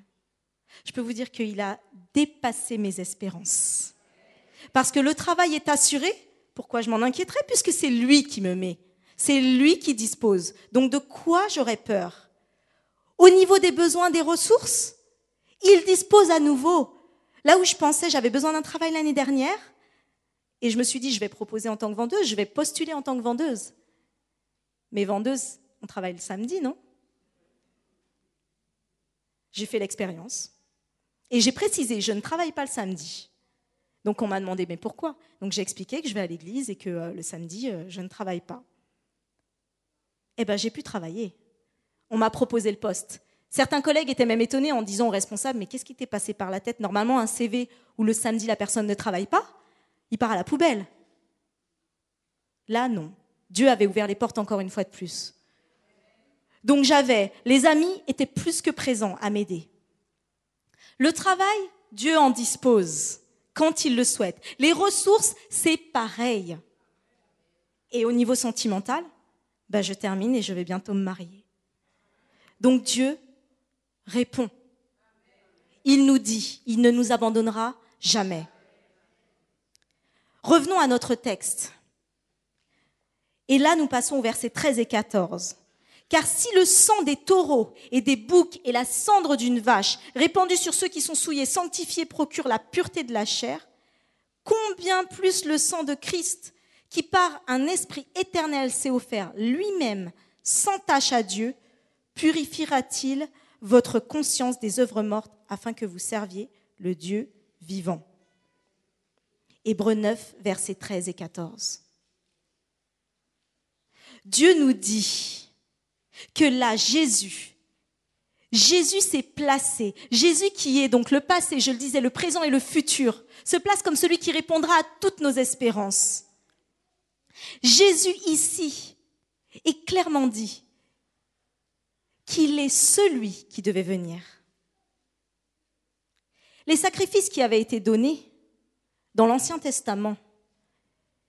je peux vous dire qu'il a dépassé mes espérances. Parce que le travail est assuré, pourquoi je m'en inquiéterais? Puisque c'est lui qui me met, c'est lui qui dispose. Donc de quoi j'aurais peur? Au niveau des besoins, des ressources, il dispose à nouveau. Là où je pensais, j'avais besoin d'un travail l'année dernière, et je me suis dit, je vais proposer en tant que vendeuse, je vais postuler en tant que vendeuse. Mais vendeuse, on travaille le samedi, non? J'ai fait l'expérience. Et j'ai précisé, je ne travaille pas le samedi. Donc on m'a demandé, mais pourquoi? Donc j'ai expliqué que je vais à l'église et que le samedi, je ne travaille pas. J'ai pu travailler. On m'a proposé le poste. Certains collègues étaient même étonnés en disant au responsable, mais qu'est-ce qui t'est passé par la tête? Normalement, un CV où le samedi, la personne ne travaille pas, il part à la poubelle. Là, non. Dieu avait ouvert les portes encore une fois de plus. Donc les amis étaient plus que présents à m'aider. Le travail, Dieu en dispose quand il le souhaite. Les ressources, c'est pareil. Et au niveau sentimental, je termine et je vais bientôt me marier. Donc Dieu répond. Il nous dit, il ne nous abandonnera jamais. Revenons à notre texte. Et là, nous passons aux versets 13 et 14. Car si le sang des taureaux et des boucs et la cendre d'une vache répandue sur ceux qui sont souillés, sanctifiés, procure la pureté de la chair, combien plus le sang de Christ, qui par un esprit éternel s'est offert lui-même sans tache à Dieu, purifiera-t-il votre conscience des œuvres mortes afin que vous serviez le Dieu vivant. Hébreux 9, versets 13 et 14. Dieu nous dit que là, Jésus s'est placé. Jésus qui est donc le passé, je le disais, le présent et le futur, se place comme celui qui répondra à toutes nos espérances. Jésus ici est clairement dit qu'il est celui qui devait venir. Les sacrifices qui avaient été donnés dans l'Ancien Testament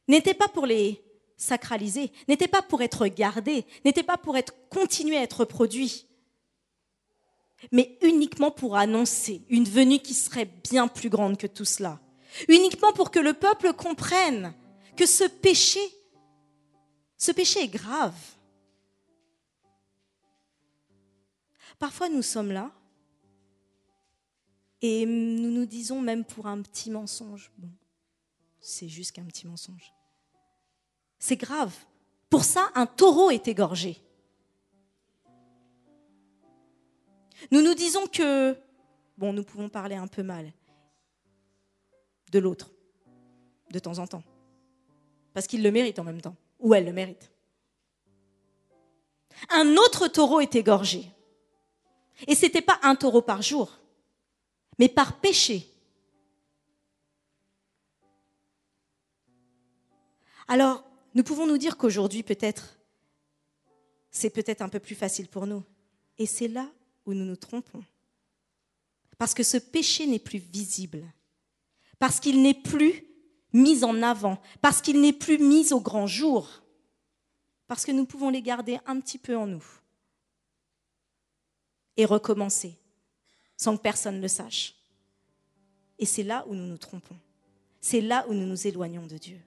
n'étaient pas pour les sacralisés, n'étaient pas pour être gardés, n'étaient pas pour continuer à être produits, mais uniquement pour annoncer une venue qui serait bien plus grande que tout cela. Uniquement pour que le peuple comprenne que ce péché est grave. Parfois, nous sommes là Et nous nous disons même pour un petit mensonge, bon, c'est juste qu'un petit mensonge. C'est grave. Pour ça, un taureau est égorgé. Nous nous disons que, bon, nous pouvons parler un peu mal de l'autre, de temps en temps, parce qu'il le mérite en même temps, ou elle le mérite. Un autre taureau est égorgé. Et ce n'était pas un taureau par jour, mais par péché. Alors, nous pouvons nous dire qu'aujourd'hui, peut-être, c'est peut-être un peu plus facile pour nous. Et c'est là où nous nous trompons. Parce que ce péché n'est plus visible. Parce qu'il n'est plus mis en avant. Parce qu'il n'est plus mis au grand jour. Parce que nous pouvons les garder un petit peu en nous. Et recommencer, sans que personne ne le sache. Et c'est là où nous nous trompons. C'est là où nous nous éloignons de Dieu.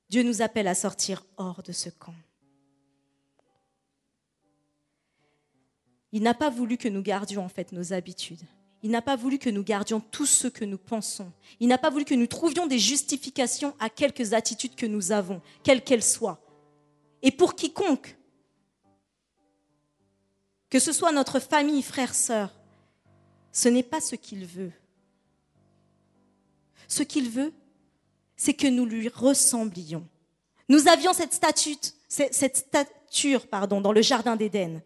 Dieu nous appelle à sortir hors de ce camp. Il n'a pas voulu que nous gardions en fait nos habitudes. Il n'a pas voulu que nous gardions tout ce que nous pensons. Il n'a pas voulu que nous trouvions des justifications à quelques attitudes que nous avons, quelles qu'elles soient. Et pour quiconque, que ce soit notre famille, frères, sœurs, ce n'est pas ce qu'il veut. Ce qu'il veut, c'est que nous lui ressemblions. Nous avions cette stature dans le jardin d'Éden.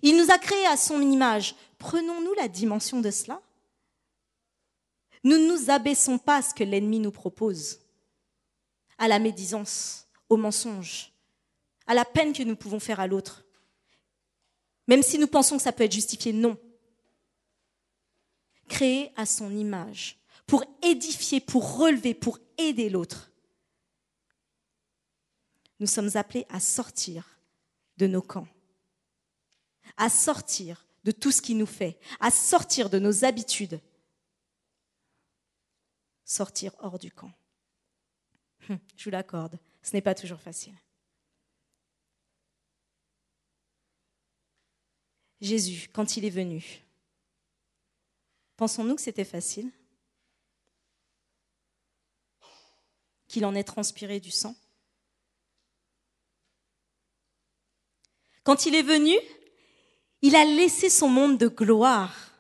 Il nous a créés à son image. Prenons-nous la dimension de cela? Nous ne nous abaissons pas à ce que l'ennemi nous propose, à la médisance, au mensonge, à la peine que nous pouvons faire à l'autre. Même si nous pensons que ça peut être justifié, non. Créé à son image, pour édifier, pour relever, pour aider l'autre. Nous sommes appelés à sortir de nos camps, à sortir de tout ce qui nous fait, à sortir de nos habitudes, sortir hors du camp. Je vous l'accorde, ce n'est pas toujours facile. Jésus, quand il est venu, pensons-nous que c'était facile? Qu'il en ait transpiré du sang? Quand il est venu, il a laissé son monde de gloire.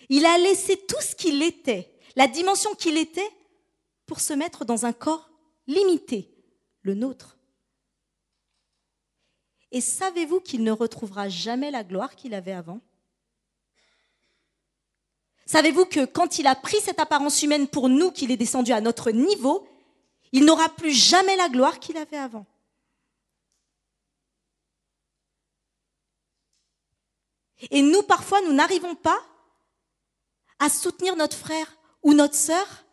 Il a laissé tout ce qu'il était, la dimension qu'il était, pour se mettre dans un corps limité, le nôtre. Et savez-vous qu'il ne retrouvera jamais la gloire qu'il avait avant? Savez-vous que quand il a pris cette apparence humaine pour nous, qu'il est descendu à notre niveau, il n'aura plus jamais la gloire qu'il avait avant? Et nous, parfois, nous n'arrivons pas à soutenir notre frère ou notre sœur.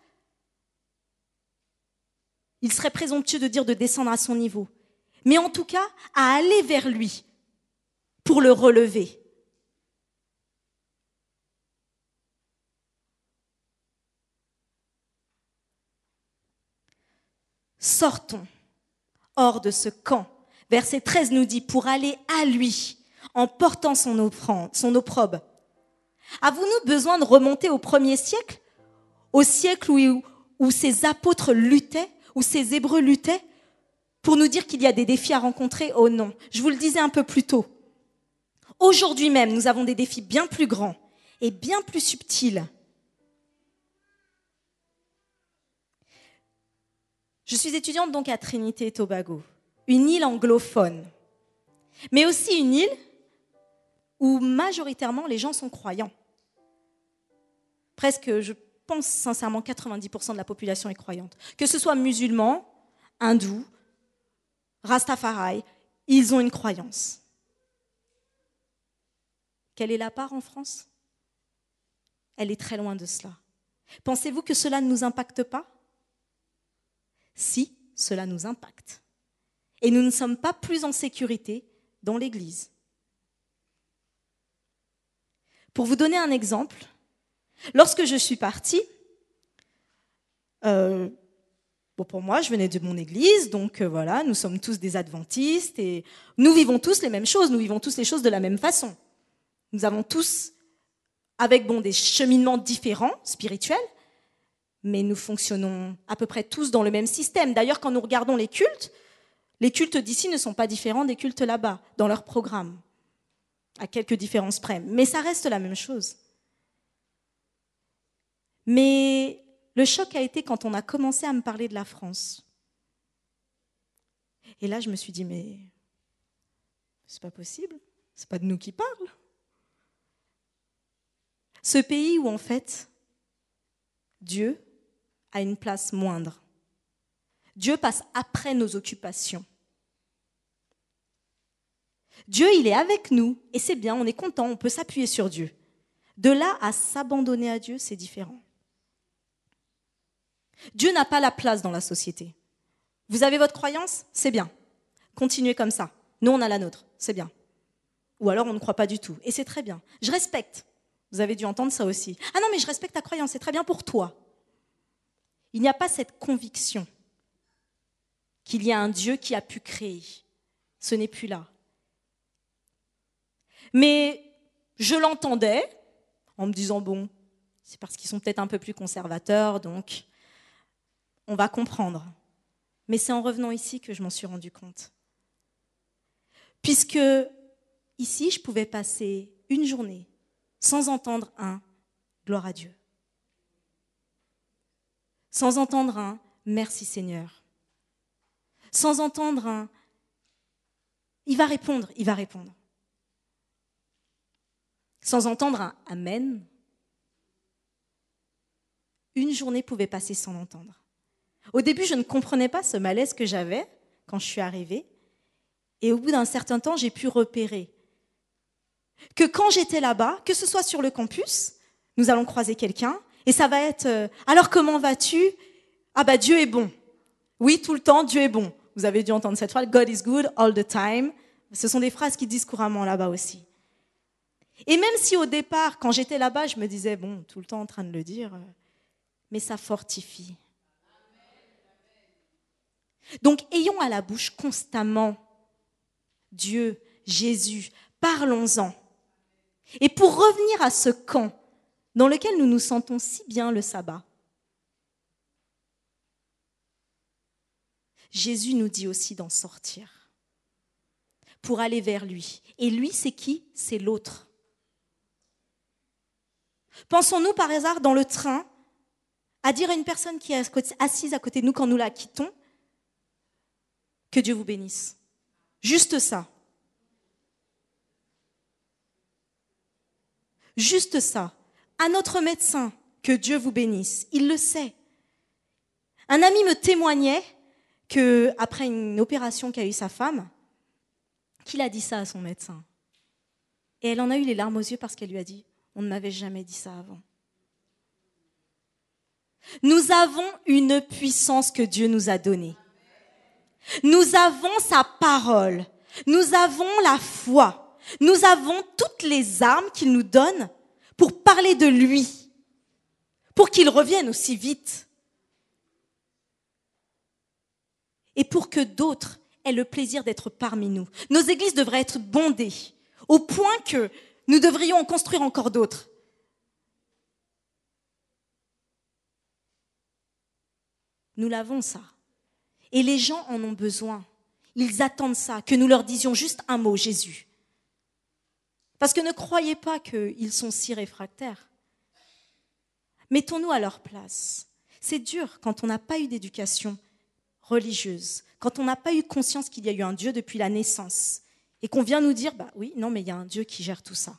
Il serait présomptueux de dire de descendre à son niveau. Mais en tout cas, à aller vers lui pour le relever. Sortons hors de ce camp. Verset 13 nous dit, pour aller à lui, en portant son opprobre. Avons-nous besoin de remonter au 1er siècle? Au siècle où ces apôtres luttaient, où ces Hébreux luttaient, pour nous dire qu'il y a des défis à rencontrer? Oh non, je vous le disais un peu plus tôt. Aujourd'hui même, nous avons des défis bien plus grands et bien plus subtils. Je suis étudiante donc à Trinité et Tobago, une île anglophone, mais aussi une île où majoritairement les gens sont croyants. Presque, je pense sincèrement, 90% de la population est croyante. Que ce soit musulmans, hindous, Rastafari, ils ont une croyance. Quelle est la part en France? Elle est très loin de cela. Pensez-vous que cela ne nous impacte pas? Si, cela nous impacte. Et nous ne sommes pas plus en sécurité dans l'Église. Pour vous donner un exemple, lorsque je suis partie, Bon, pour moi, je venais de mon église, donc voilà, nous sommes tous des adventistes et nous vivons tous les mêmes choses, nous vivons tous les choses de la même façon. Nous avons tous, avec des cheminements différents, spirituels, mais nous fonctionnons à peu près tous dans le même système. D'ailleurs, quand nous regardons les cultes d'ici ne sont pas différents des cultes là-bas, dans leur programme, à quelques différences près. Mais ça reste la même chose. Mais le choc a été quand on a commencé à me parler de la France. Et là, je me suis dit, mais c'est pas possible, c'est pas de nous qui parle. Ce pays où, en fait, Dieu a une place moindre. Dieu passe après nos occupations. Dieu, il est avec nous, et c'est bien, on est content, on peut s'appuyer sur Dieu. De là à s'abandonner à Dieu, c'est différent. Dieu n'a pas la place dans la société. Vous avez votre croyance, c'est bien. Continuez comme ça. Nous, on a la nôtre, c'est bien. Ou alors, on ne croit pas du tout, et c'est très bien. Je respecte. Vous avez dû entendre ça aussi. Ah non, mais je respecte ta croyance, c'est très bien pour toi. Il n'y a pas cette conviction qu'il y a un Dieu qui a pu créer. Ce n'est plus là. Mais je l'entendais en me disant, bon, c'est parce qu'ils sont peut-être un peu plus conservateurs, donc on va comprendre. Mais c'est en revenant ici que je m'en suis rendu compte. Puisque ici, je pouvais passer une journée sans entendre un « gloire à Dieu », sans entendre un « merci Seigneur », sans entendre un « il va répondre », sans entendre un « amen ». Une journée pouvait passer sans l'entendre. Au début, je ne comprenais pas ce malaise que j'avais quand je suis arrivée. Et au bout d'un certain temps, j'ai pu repérer que quand j'étais là-bas, que ce soit sur le campus, nous allons croiser quelqu'un, et ça va être « alors comment vas-tu ?»« Ah bah Dieu est bon. » Oui, tout le temps, Dieu est bon. Vous avez dû entendre cette phrase « God is good all the time ». Ce sont des phrases qui disent couramment là-bas aussi. Et même si au départ, quand j'étais là-bas, je me disais « bon, tout le temps en train de le dire », mais ça fortifie. Donc, ayons à la bouche constamment Dieu, Jésus, parlons-en. Et pour revenir à ce camp dans lequel nous nous sentons si bien le sabbat, Jésus nous dit aussi d'en sortir pour aller vers lui. Et lui, c'est qui ? C'est l'autre. Pensons-nous par hasard dans le train à dire à une personne qui est assise à côté de nous quand nous la quittons, que Dieu vous bénisse. Juste ça. Juste ça. À notre médecin, que Dieu vous bénisse. Il le sait. Un ami me témoignait qu'après une opération qu'a eue sa femme, qu'il a dit ça à son médecin. Et elle en a eu les larmes aux yeux parce qu'elle lui a dit « On ne m'avait jamais dit ça avant ». Nous avons une puissance que Dieu nous a donnée. Nous avons sa parole. Nous avons la foi. Nous avons toutes les armes qu'il nous donne pour parler de lui, pour qu'il revienne aussi vite. Et pour que d'autres aient le plaisir d'être parmi nous. Nos églises devraient être bondées, au point que nous devrions en construire encore d'autres. Nous l'avons ça. Et les gens en ont besoin. Ils attendent ça, que nous leur disions juste un mot, Jésus. Parce que ne croyez pas qu'ils sont si réfractaires. Mettons-nous à leur place. C'est dur quand on n'a pas eu d'éducation religieuse, quand on n'a pas eu conscience qu'il y a eu un Dieu depuis la naissance, et qu'on vient nous dire, oui, non, mais il y a un Dieu qui gère tout ça.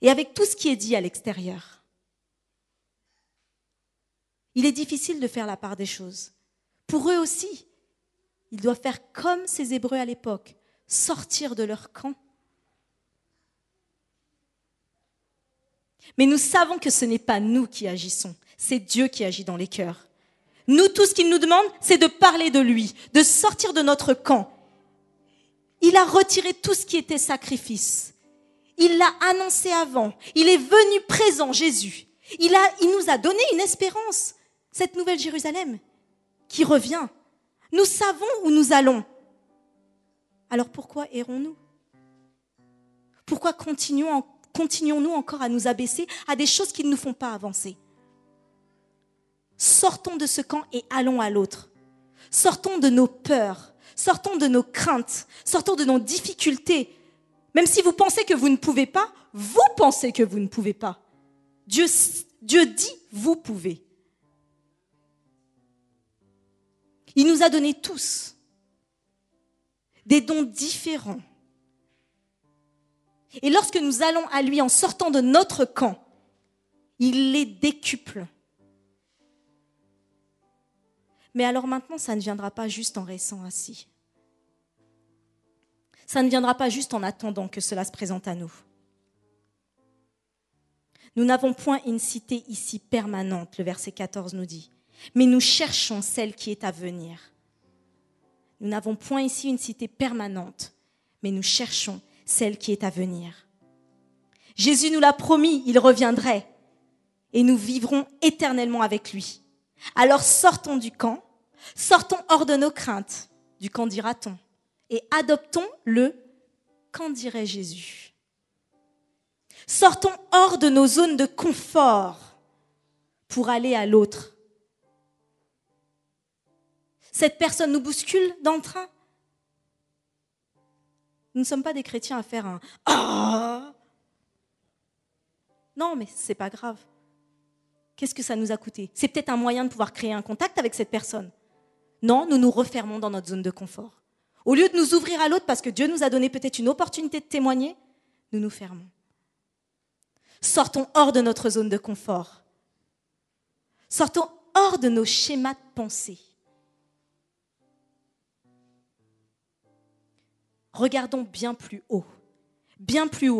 Et avec tout ce qui est dit à l'extérieur, il est difficile de faire la part des choses. Pour eux aussi, ils doivent faire comme ces Hébreux à l'époque, sortir de leur camp. Mais nous savons que ce n'est pas nous qui agissons, c'est Dieu qui agit dans les cœurs. Nous, tout ce qu'il nous demande, c'est de parler de lui, de sortir de notre camp. Il a retiré tout ce qui était sacrifice. Il l'a annoncé avant. Il est venu présent, Jésus. Il nous a donné une espérance. cette nouvelle Jérusalem qui revient. Nous savons où nous allons. Alors pourquoi errons-nous? Pourquoi continuons-nous encore à nous abaisser à des choses qui ne nous font pas avancer? Sortons de ce camp et allons à l'autre. Sortons de nos peurs, sortons de nos craintes, sortons de nos difficultés. Même si vous pensez que vous ne pouvez pas, vous pensez que vous ne pouvez pas. Dieu dit, vous pouvez. Il nous a donné tous des dons différents. Et lorsque nous allons à lui en sortant de notre camp, il les décuple. Mais alors maintenant, ça ne viendra pas juste en restant assis. Ça ne viendra pas juste en attendant que cela se présente à nous. Nous n'avons point une cité ici permanente, le verset 14 nous dit, mais nous cherchons celle qui est à venir. Nous n'avons point ici une cité permanente, mais nous cherchons celle qui est à venir. Jésus nous l'a promis, il reviendrait et nous vivrons éternellement avec lui. Alors sortons du camp, sortons hors de nos craintes, du camp dira-t-on, et adoptons le qu'en dirait Jésus. Sortons hors de nos zones de confort pour aller à l'autre. Cette personne nous bouscule dans le train. Nous ne sommes pas des chrétiens à faire un « Ah !» Non, mais c'est pas grave. Qu'est-ce que ça nous a coûté? C'est peut-être un moyen de pouvoir créer un contact avec cette personne. Non, nous nous refermons dans notre zone de confort. Au lieu de nous ouvrir à l'autre parce que Dieu nous a donné peut-être une opportunité de témoigner, nous nous fermons. Sortons hors de notre zone de confort. Sortons hors de nos schémas de pensée. Regardons bien plus haut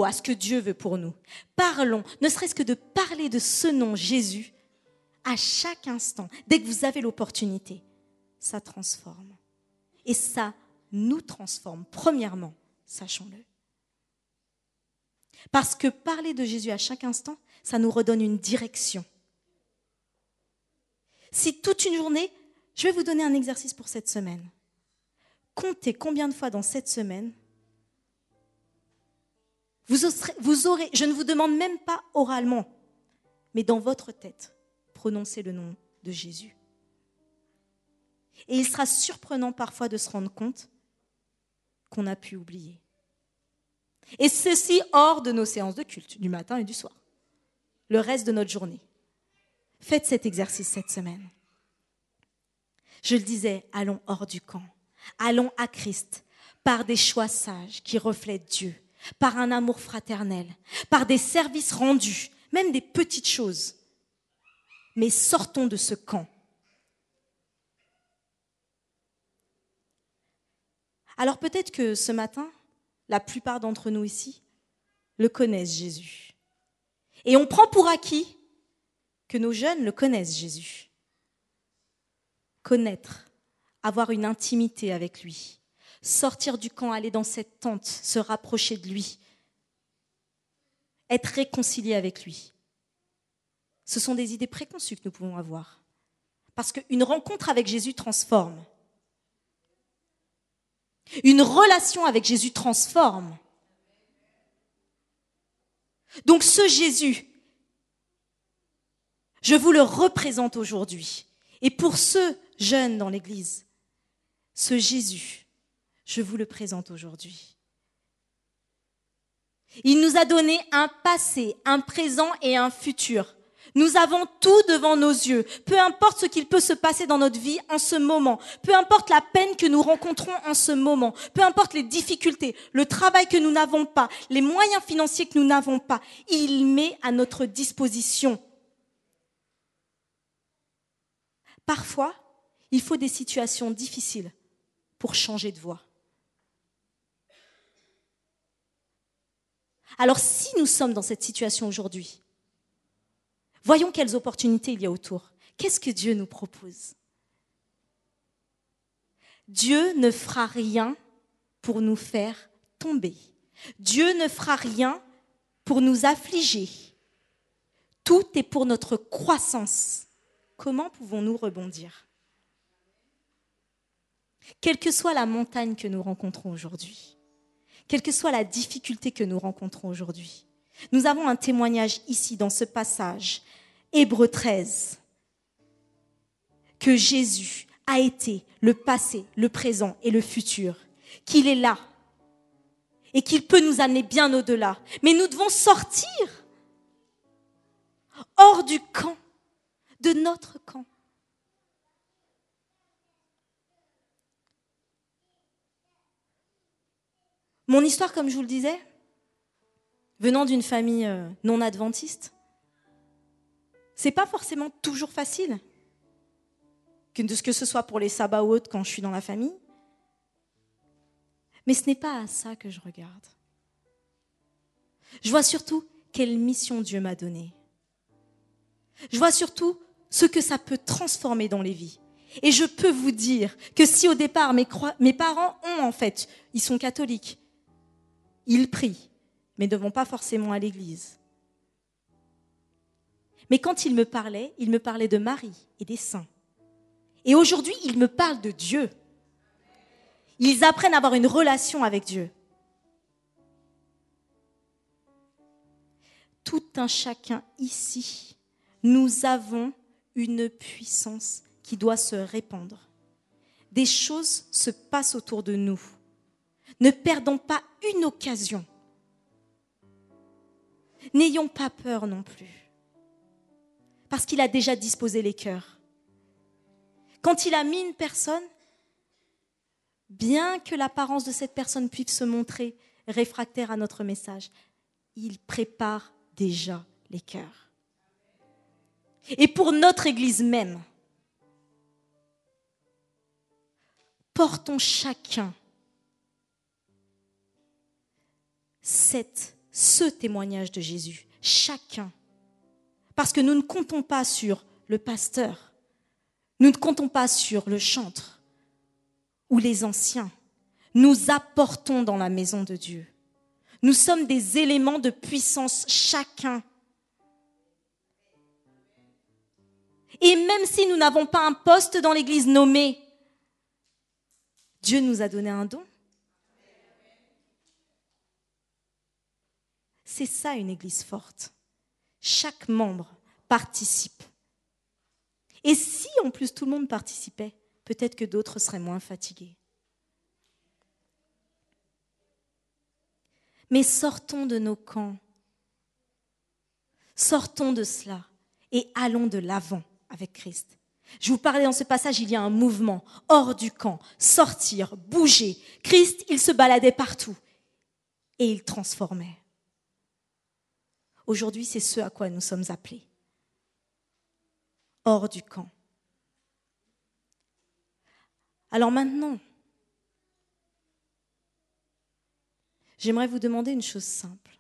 à ce que Dieu veut pour nous. Parlons, ne serait-ce que de parler de ce nom, Jésus, à chaque instant, dès que vous avez l'opportunité. Ça transforme. Et ça nous transforme. Premièrement, sachons-le. Parce que parler de Jésus à chaque instant, ça nous redonne une direction. Si toute une journée, je vais vous donner un exercice pour cette semaine. Comptez combien de fois dans cette semaine vous aurez, je ne vous demande même pas oralement, mais dans votre tête, prononcez le nom de Jésus. Et il sera surprenant parfois de se rendre compte qu'on a pu oublier. Et ceci hors de nos séances de culte, du matin et du soir. Le reste de notre journée. Faites cet exercice cette semaine. Je le disais, allons hors du camp. Allons à Christ par des choix sages qui reflètent Dieu, par un amour fraternel, par des services rendus, même des petites choses. Mais sortons de ce camp. Alors peut-être que ce matin, la plupart d'entre nous ici le connaissent, Jésus. Et on prend pour acquis que nos jeunes le connaissent, Jésus. Connaître, avoir une intimité avec lui, sortir du camp, aller dans cette tente, se rapprocher de lui, être réconcilié avec lui. Ce sont des idées préconçues que nous pouvons avoir. Parce qu'une rencontre avec Jésus transforme. Une relation avec Jésus transforme. Donc ce Jésus, je vous le représente aujourd'hui. Et pour ceux jeunes dans l'Église, ce Jésus, je vous le présente aujourd'hui. Il nous a donné un passé, un présent et un futur. Nous avons tout devant nos yeux. Peu importe ce qu'il peut se passer dans notre vie en ce moment, peu importe la peine que nous rencontrons en ce moment, peu importe les difficultés, le travail que nous n'avons pas, les moyens financiers que nous n'avons pas, il met à notre disposition. Parfois, il faut des situations difficiles pour changer de voie. Alors si nous sommes dans cette situation aujourd'hui, voyons quelles opportunités il y a autour. Qu'est-ce que Dieu nous propose? Dieu ne fera rien pour nous faire tomber. Dieu ne fera rien pour nous affliger. Tout est pour notre croissance comment pouvons-nous rebondir? Quelle que soit la montagne que nous rencontrons aujourd'hui, quelle que soit la difficulté que nous rencontrons aujourd'hui, nous avons un témoignage ici dans ce passage, Hébreux 13, que Jésus a été le passé, le présent et le futur, qu'il est là et qu'il peut nous amener bien au-delà. Mais nous devons sortir hors du camp, de notre camp. Mon histoire, comme je vous le disais, venant d'une famille non adventiste, c'est pas forcément toujours facile, que ce soit pour les sabbats ou autres quand je suis dans la famille. Mais ce n'est pas à ça que je regarde. Je vois surtout quelle mission Dieu m'a donnée. Je vois surtout ce que ça peut transformer dans les vies. Et je peux vous dire que si au départ mes parents ils sont catholiques, ils prient, mais ne vont pas forcément à l'église. Mais quand ils me parlaient de Marie et des saints. Et aujourd'hui, ils me parlent de Dieu. Ils apprennent à avoir une relation avec Dieu. Tout un chacun ici, nous avons une puissance qui doit se répandre. Des choses se passent autour de nous. Ne perdons pas une occasion. N'ayons pas peur non plus. Parce qu'il a déjà disposé les cœurs. Quand il a mis une personne, bien que l'apparence de cette personne puisse se montrer réfractaire à notre message, il prépare déjà les cœurs. Et pour notre Église même, portons chacun ce témoignage de Jésus, chacun. Parce que nous ne comptons pas sur le pasteur, nous ne comptons pas sur le chantre ou les anciens. Nous apportons dans la maison de Dieu. Nous sommes des éléments de puissance chacun. Et même si nous n'avons pas un poste dans l'Église nommé, Dieu nous a donné un don. C'est ça une Église forte. Chaque membre participe. Et si en plus tout le monde participait, peut-être que d'autres seraient moins fatigués. Mais sortons de nos camps. Sortons de cela et allons de l'avant avec Christ. Je vous parlais dans ce passage, il y a un mouvement hors du camp, sortir, bouger. Christ, il se baladait partout et il transformait. Aujourd'hui, c'est ce à quoi nous sommes appelés. Hors du camp. Alors maintenant, j'aimerais vous demander une chose simple.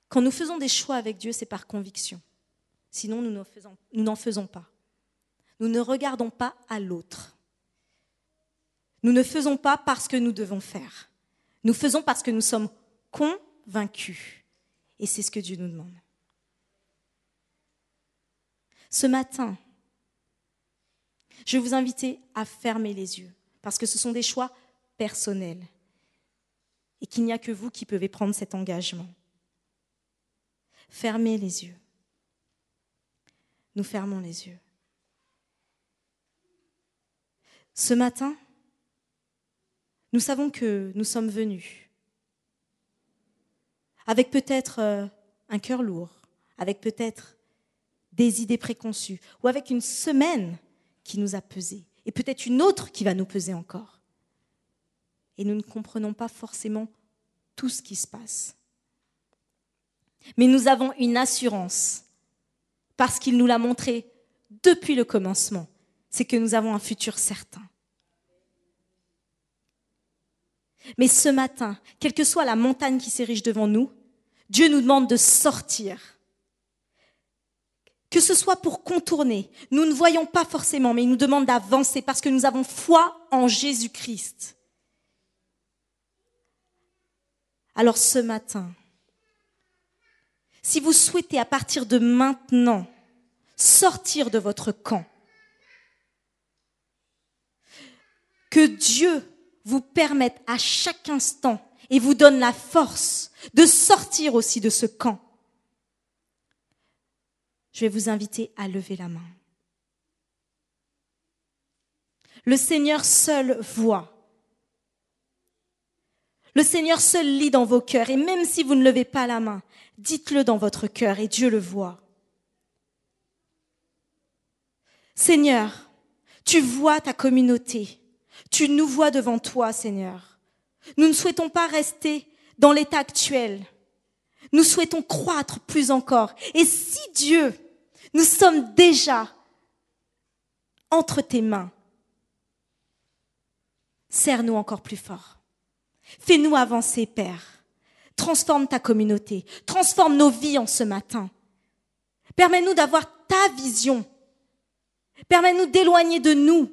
Quand nous faisons des choix avec Dieu, c'est par conviction. Sinon, nous n'en faisons pas. Nous ne regardons pas à l'autre. Nous ne faisons pas parce que nous devons faire. Nous faisons parce que nous sommes convaincus. Et c'est ce que Dieu nous demande. Ce matin, je vais vous inviter à fermer les yeux, parce que ce sont des choix personnels et qu'il n'y a que vous qui pouvez prendre cet engagement. Fermez les yeux. Nous fermons les yeux. Ce matin, nous savons que nous sommes venus avec peut-être un cœur lourd, avec peut-être des idées préconçues, ou avec une semaine qui nous a pesé, et peut-être une autre qui va nous peser encore. Et nous ne comprenons pas forcément tout ce qui se passe. Mais nous avons une assurance, parce qu'il nous l'a montré depuis le commencement, c'est que nous avons un futur certain. Mais ce matin, quelle que soit la montagne qui s'érige devant nous, Dieu nous demande de sortir. Que ce soit pour contourner, nous ne voyons pas forcément, mais il nous demande d'avancer parce que nous avons foi en Jésus-Christ. Alors ce matin, si vous souhaitez à partir de maintenant sortir de votre camp, que Dieu vous permette à chaque instant et vous donne la force de sortir aussi de ce camp, je vais vous inviter à lever la main. Le Seigneur seul voit. Le Seigneur seul lit dans vos cœurs. Et même si vous ne levez pas la main, dites-le dans votre cœur et Dieu le voit. Seigneur, tu vois ta communauté. Tu nous vois devant toi, Seigneur. Nous ne souhaitons pas rester dans l'état actuel. Nous souhaitons croître plus encore. Et si Dieu, nous sommes déjà entre tes mains, serre-nous encore plus fort. Fais-nous avancer, Père. Transforme ta communauté. Transforme nos vies en ce matin. Permets-nous d'avoir ta vision. Permets-nous d'éloigner de nous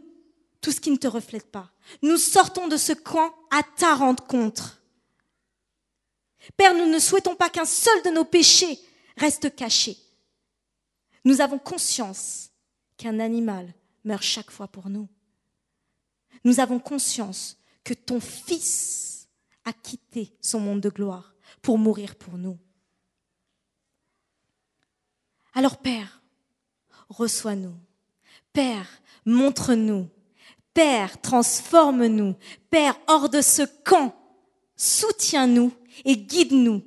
tout ce qui ne te reflète pas. Nous sortons de ce camp à ta rencontre. Père, nous ne souhaitons pas qu'un seul de nos péchés reste caché. Nous avons conscience qu'un animal meurt chaque fois pour nous. Nous avons conscience que ton Fils a quitté son monde de gloire pour mourir pour nous. Alors Père, reçois-nous. Père, montre-nous. Père, transforme-nous. Père, hors de ce camp, soutiens-nous et guide-nous.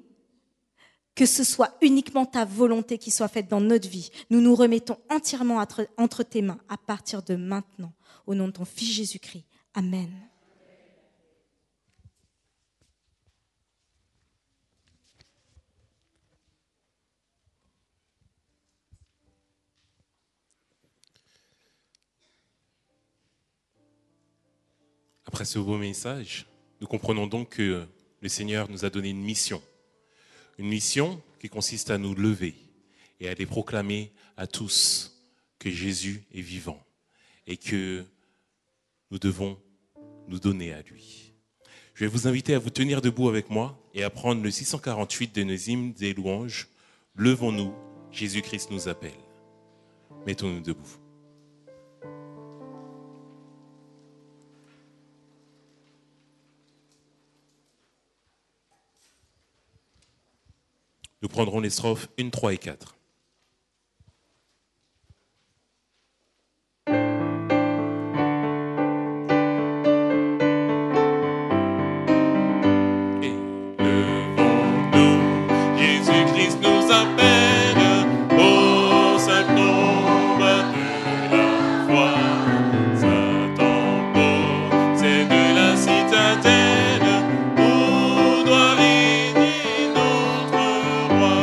Que ce soit uniquement ta volonté qui soit faite dans notre vie. Nous nous remettons entièrement entre tes mains à partir de maintenant. Au nom de ton Fils Jésus-Christ. Amen. Après ce beau message, nous comprenons donc que le Seigneur nous a donné une mission. Une mission qui consiste à nous lever et à aller proclamer à tous que Jésus est vivant et que nous devons nous donner à lui. Je vais vous inviter à vous tenir debout avec moi et à prendre le 648 de nos hymnes des louanges. Levons-nous, Jésus-Christ nous appelle. Mettons-nous debout. Nous prendrons les strophes 1, 3 et 4. Jésus-Christ nous appelle au saint nombre de la foi. Sa temple, c'est de la citadelle où doit régner notre roi.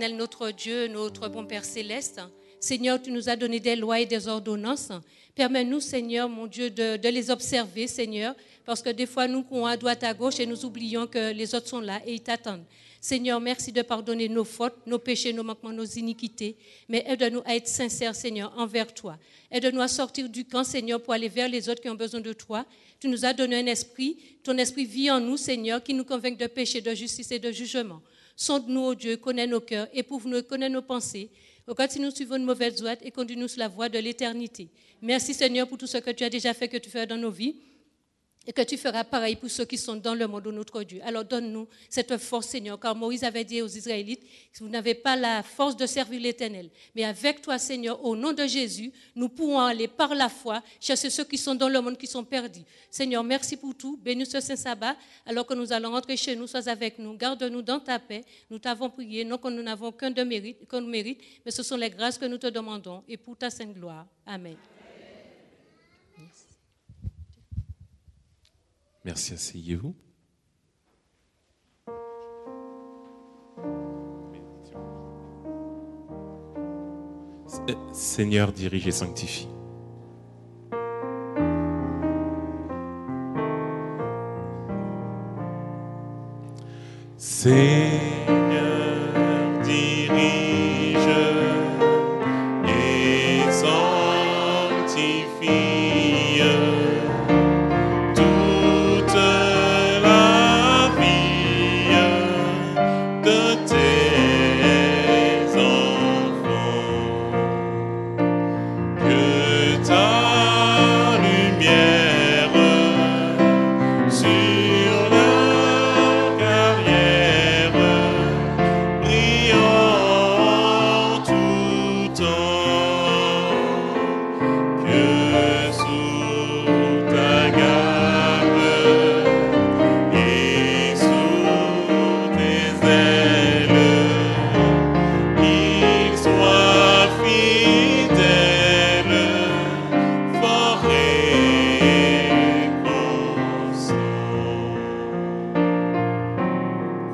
Éternel, notre Dieu, notre bon Père céleste, Seigneur, tu nous as donné des lois et des ordonnances. Permets-nous, Seigneur, mon Dieu, de les observer, Seigneur, parce que des fois, nous courons à droite, à gauche et nous oublions que les autres sont là et ils t'attendent. Seigneur, merci de pardonner nos fautes, nos péchés, nos manquements, nos iniquités. Mais aide-nous à être sincères, Seigneur, envers toi. Aide-nous à sortir du camp, Seigneur, pour aller vers les autres qui ont besoin de toi. Tu nous as donné un esprit. Ton esprit vit en nous, Seigneur, qui nous convainc de péché, de justice et de jugement. Sonde-nous, ô Dieu, connais nos cœurs, éprouve-nous, connais nos pensées. Quand si nous suivons une mauvaise voie et conduis-nous sur la voie de l'éternité. Merci, Seigneur, pour tout ce que tu as déjà fait, que tu fais dans nos vies. Et que tu feras pareil pour ceux qui sont dans le monde, notre Dieu. Alors donne-nous cette force, Seigneur, car Moïse avait dit aux Israélites que vous n'avez pas la force de servir l'Éternel. Mais avec toi, Seigneur, au nom de Jésus, nous pourrons aller par la foi chercher ceux qui sont dans le monde, qui sont perdus. Seigneur, merci pour tout. Bénis ce saint sabbat. Alors que nous allons rentrer chez nous, sois avec nous. Garde-nous dans ta paix. Nous t'avons prié, non que nous n'avons qu'un de mérite, mais ce sont les grâces que nous te demandons et pour ta sainte gloire. Amen. Merci, asseyez-vous. Seigneur, dirige et sanctifie. Seigneur, dirige et sanctifie toute la vie de tes enfants. Que ta lumière sur leur carrière brille en tout temps. Que sous ta garde et sous tes ailes, ils soient fidèles, forts et constants.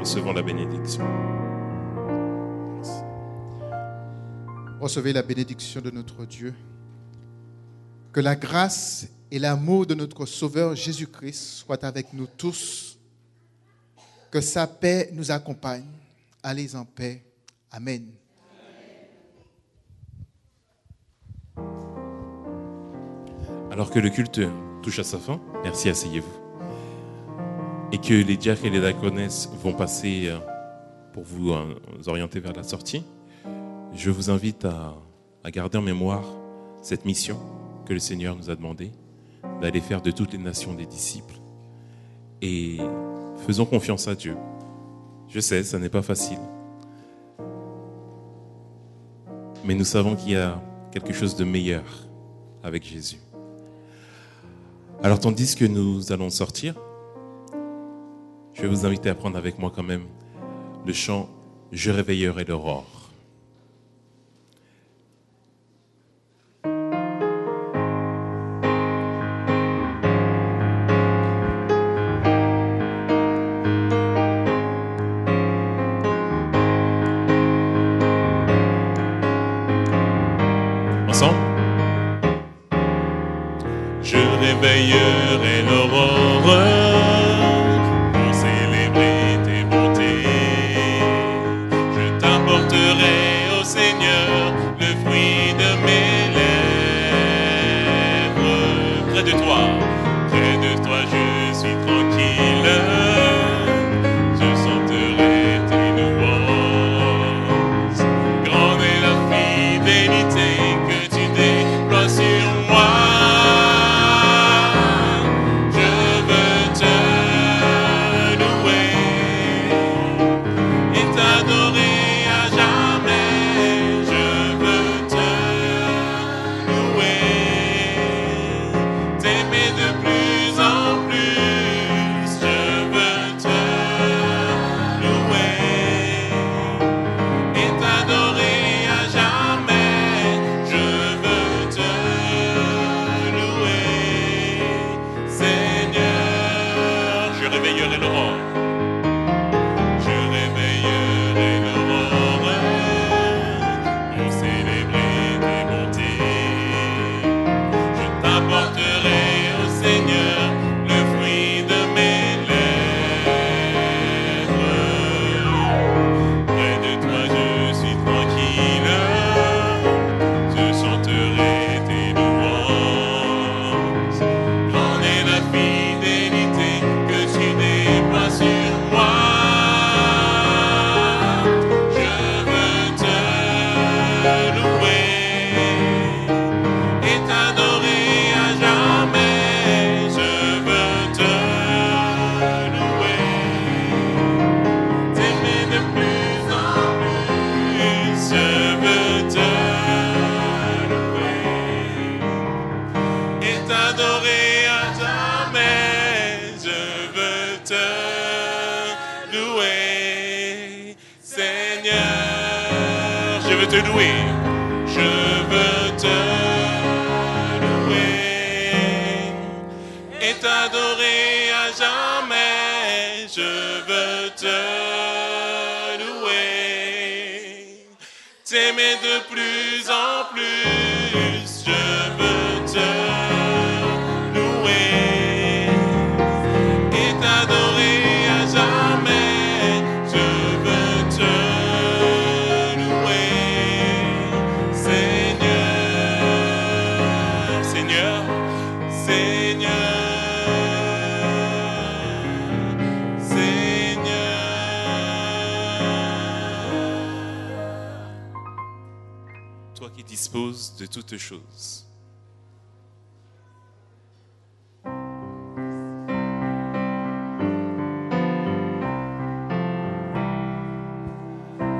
Recevons la bénédiction. Recevez la bénédiction de notre Dieu. Que la grâce et l'amour de notre Sauveur Jésus-Christ soient avec nous tous. Que sa paix nous accompagne. Allez en paix. Amen. Alors que le culte touche à sa fin, merci, asseyez-vous. Et que les diacres et les diaconesses vont passer pour vous orienter vers la sortie, je vous invite à garder en mémoire cette mission que le Seigneur nous a demandé, d'aller faire de toutes les nations des disciples. Et faisons confiance à Dieu. Je sais, ça n'est pas facile. Mais nous savons qu'il y a quelque chose de meilleur avec Jésus. Alors, tandis que nous allons sortir, je vais vous inviter à prendre avec moi quand même le chant « Je réveillerai l'aurore ». Ensemble ? Je réveillerai l'aurore pour célébrer tes bontés. Je t'apporterai, ô Seigneur, le fruit de mes lèvres. Près de toi, je suis tranquille. Je chanterai tes louanges. Grande est la fidélité que tu déploies sur moi. Je veux te t'adorer à jamais. Je veux te louer, Seigneur. Je veux te louer. Je veux te louer et t'adorer à jamais. Je veux te louer, t'aimer de plus en plus. Je veux te louer et t'adorer à jamais. Je veux te louer, Seigneur, Seigneur, Seigneur, Seigneur. Toi qui disposes de toutes choses.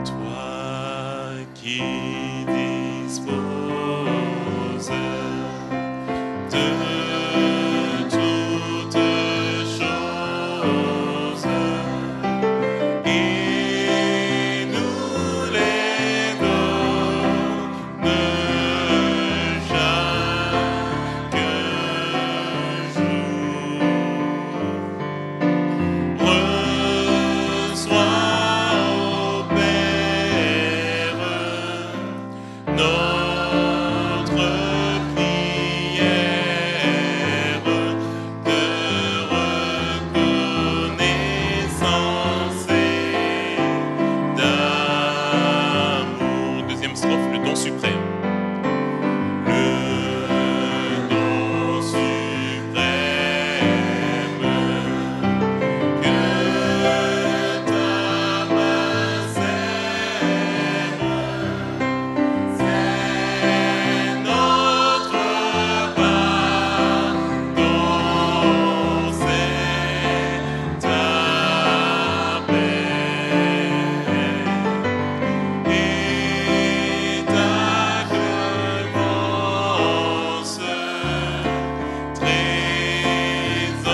Toi qui disposes de toutes choses et nous les donnes chaque jour. Reçois, ô Père, notre prière de reconnaissance et d'amour. Deuxième strophe, le don suprême. Le don suprême que ta main sème, c'est notre pardon, c'est ta paix et ta clémence, trésor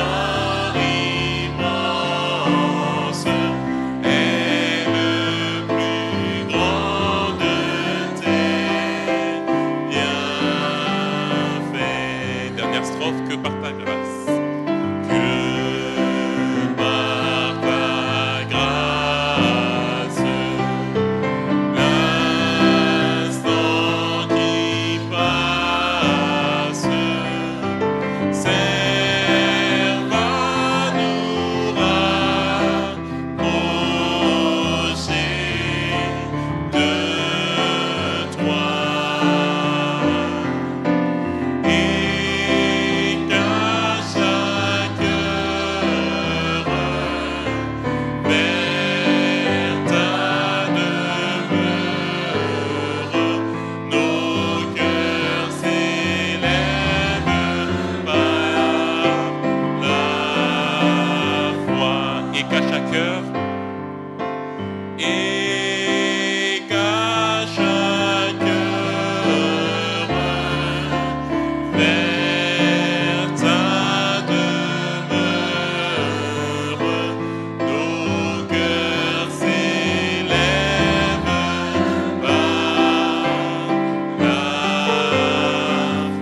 immense, est le plus grand de tes bienfaits. Dernière strophe, que par ta grâce, que par ta grâce, l'instant qui passe serve à nous rapprocher de toi et qu'à chaque heure vers ta demeure, nos cœurs s'élèvent par la foi et qu'à chaque heure et qu'à chaque heure vers ta demeure, nos cœurs s'élèvent par la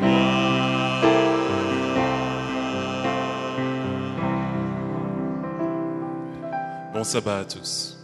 foi. Bon sabbat à tous.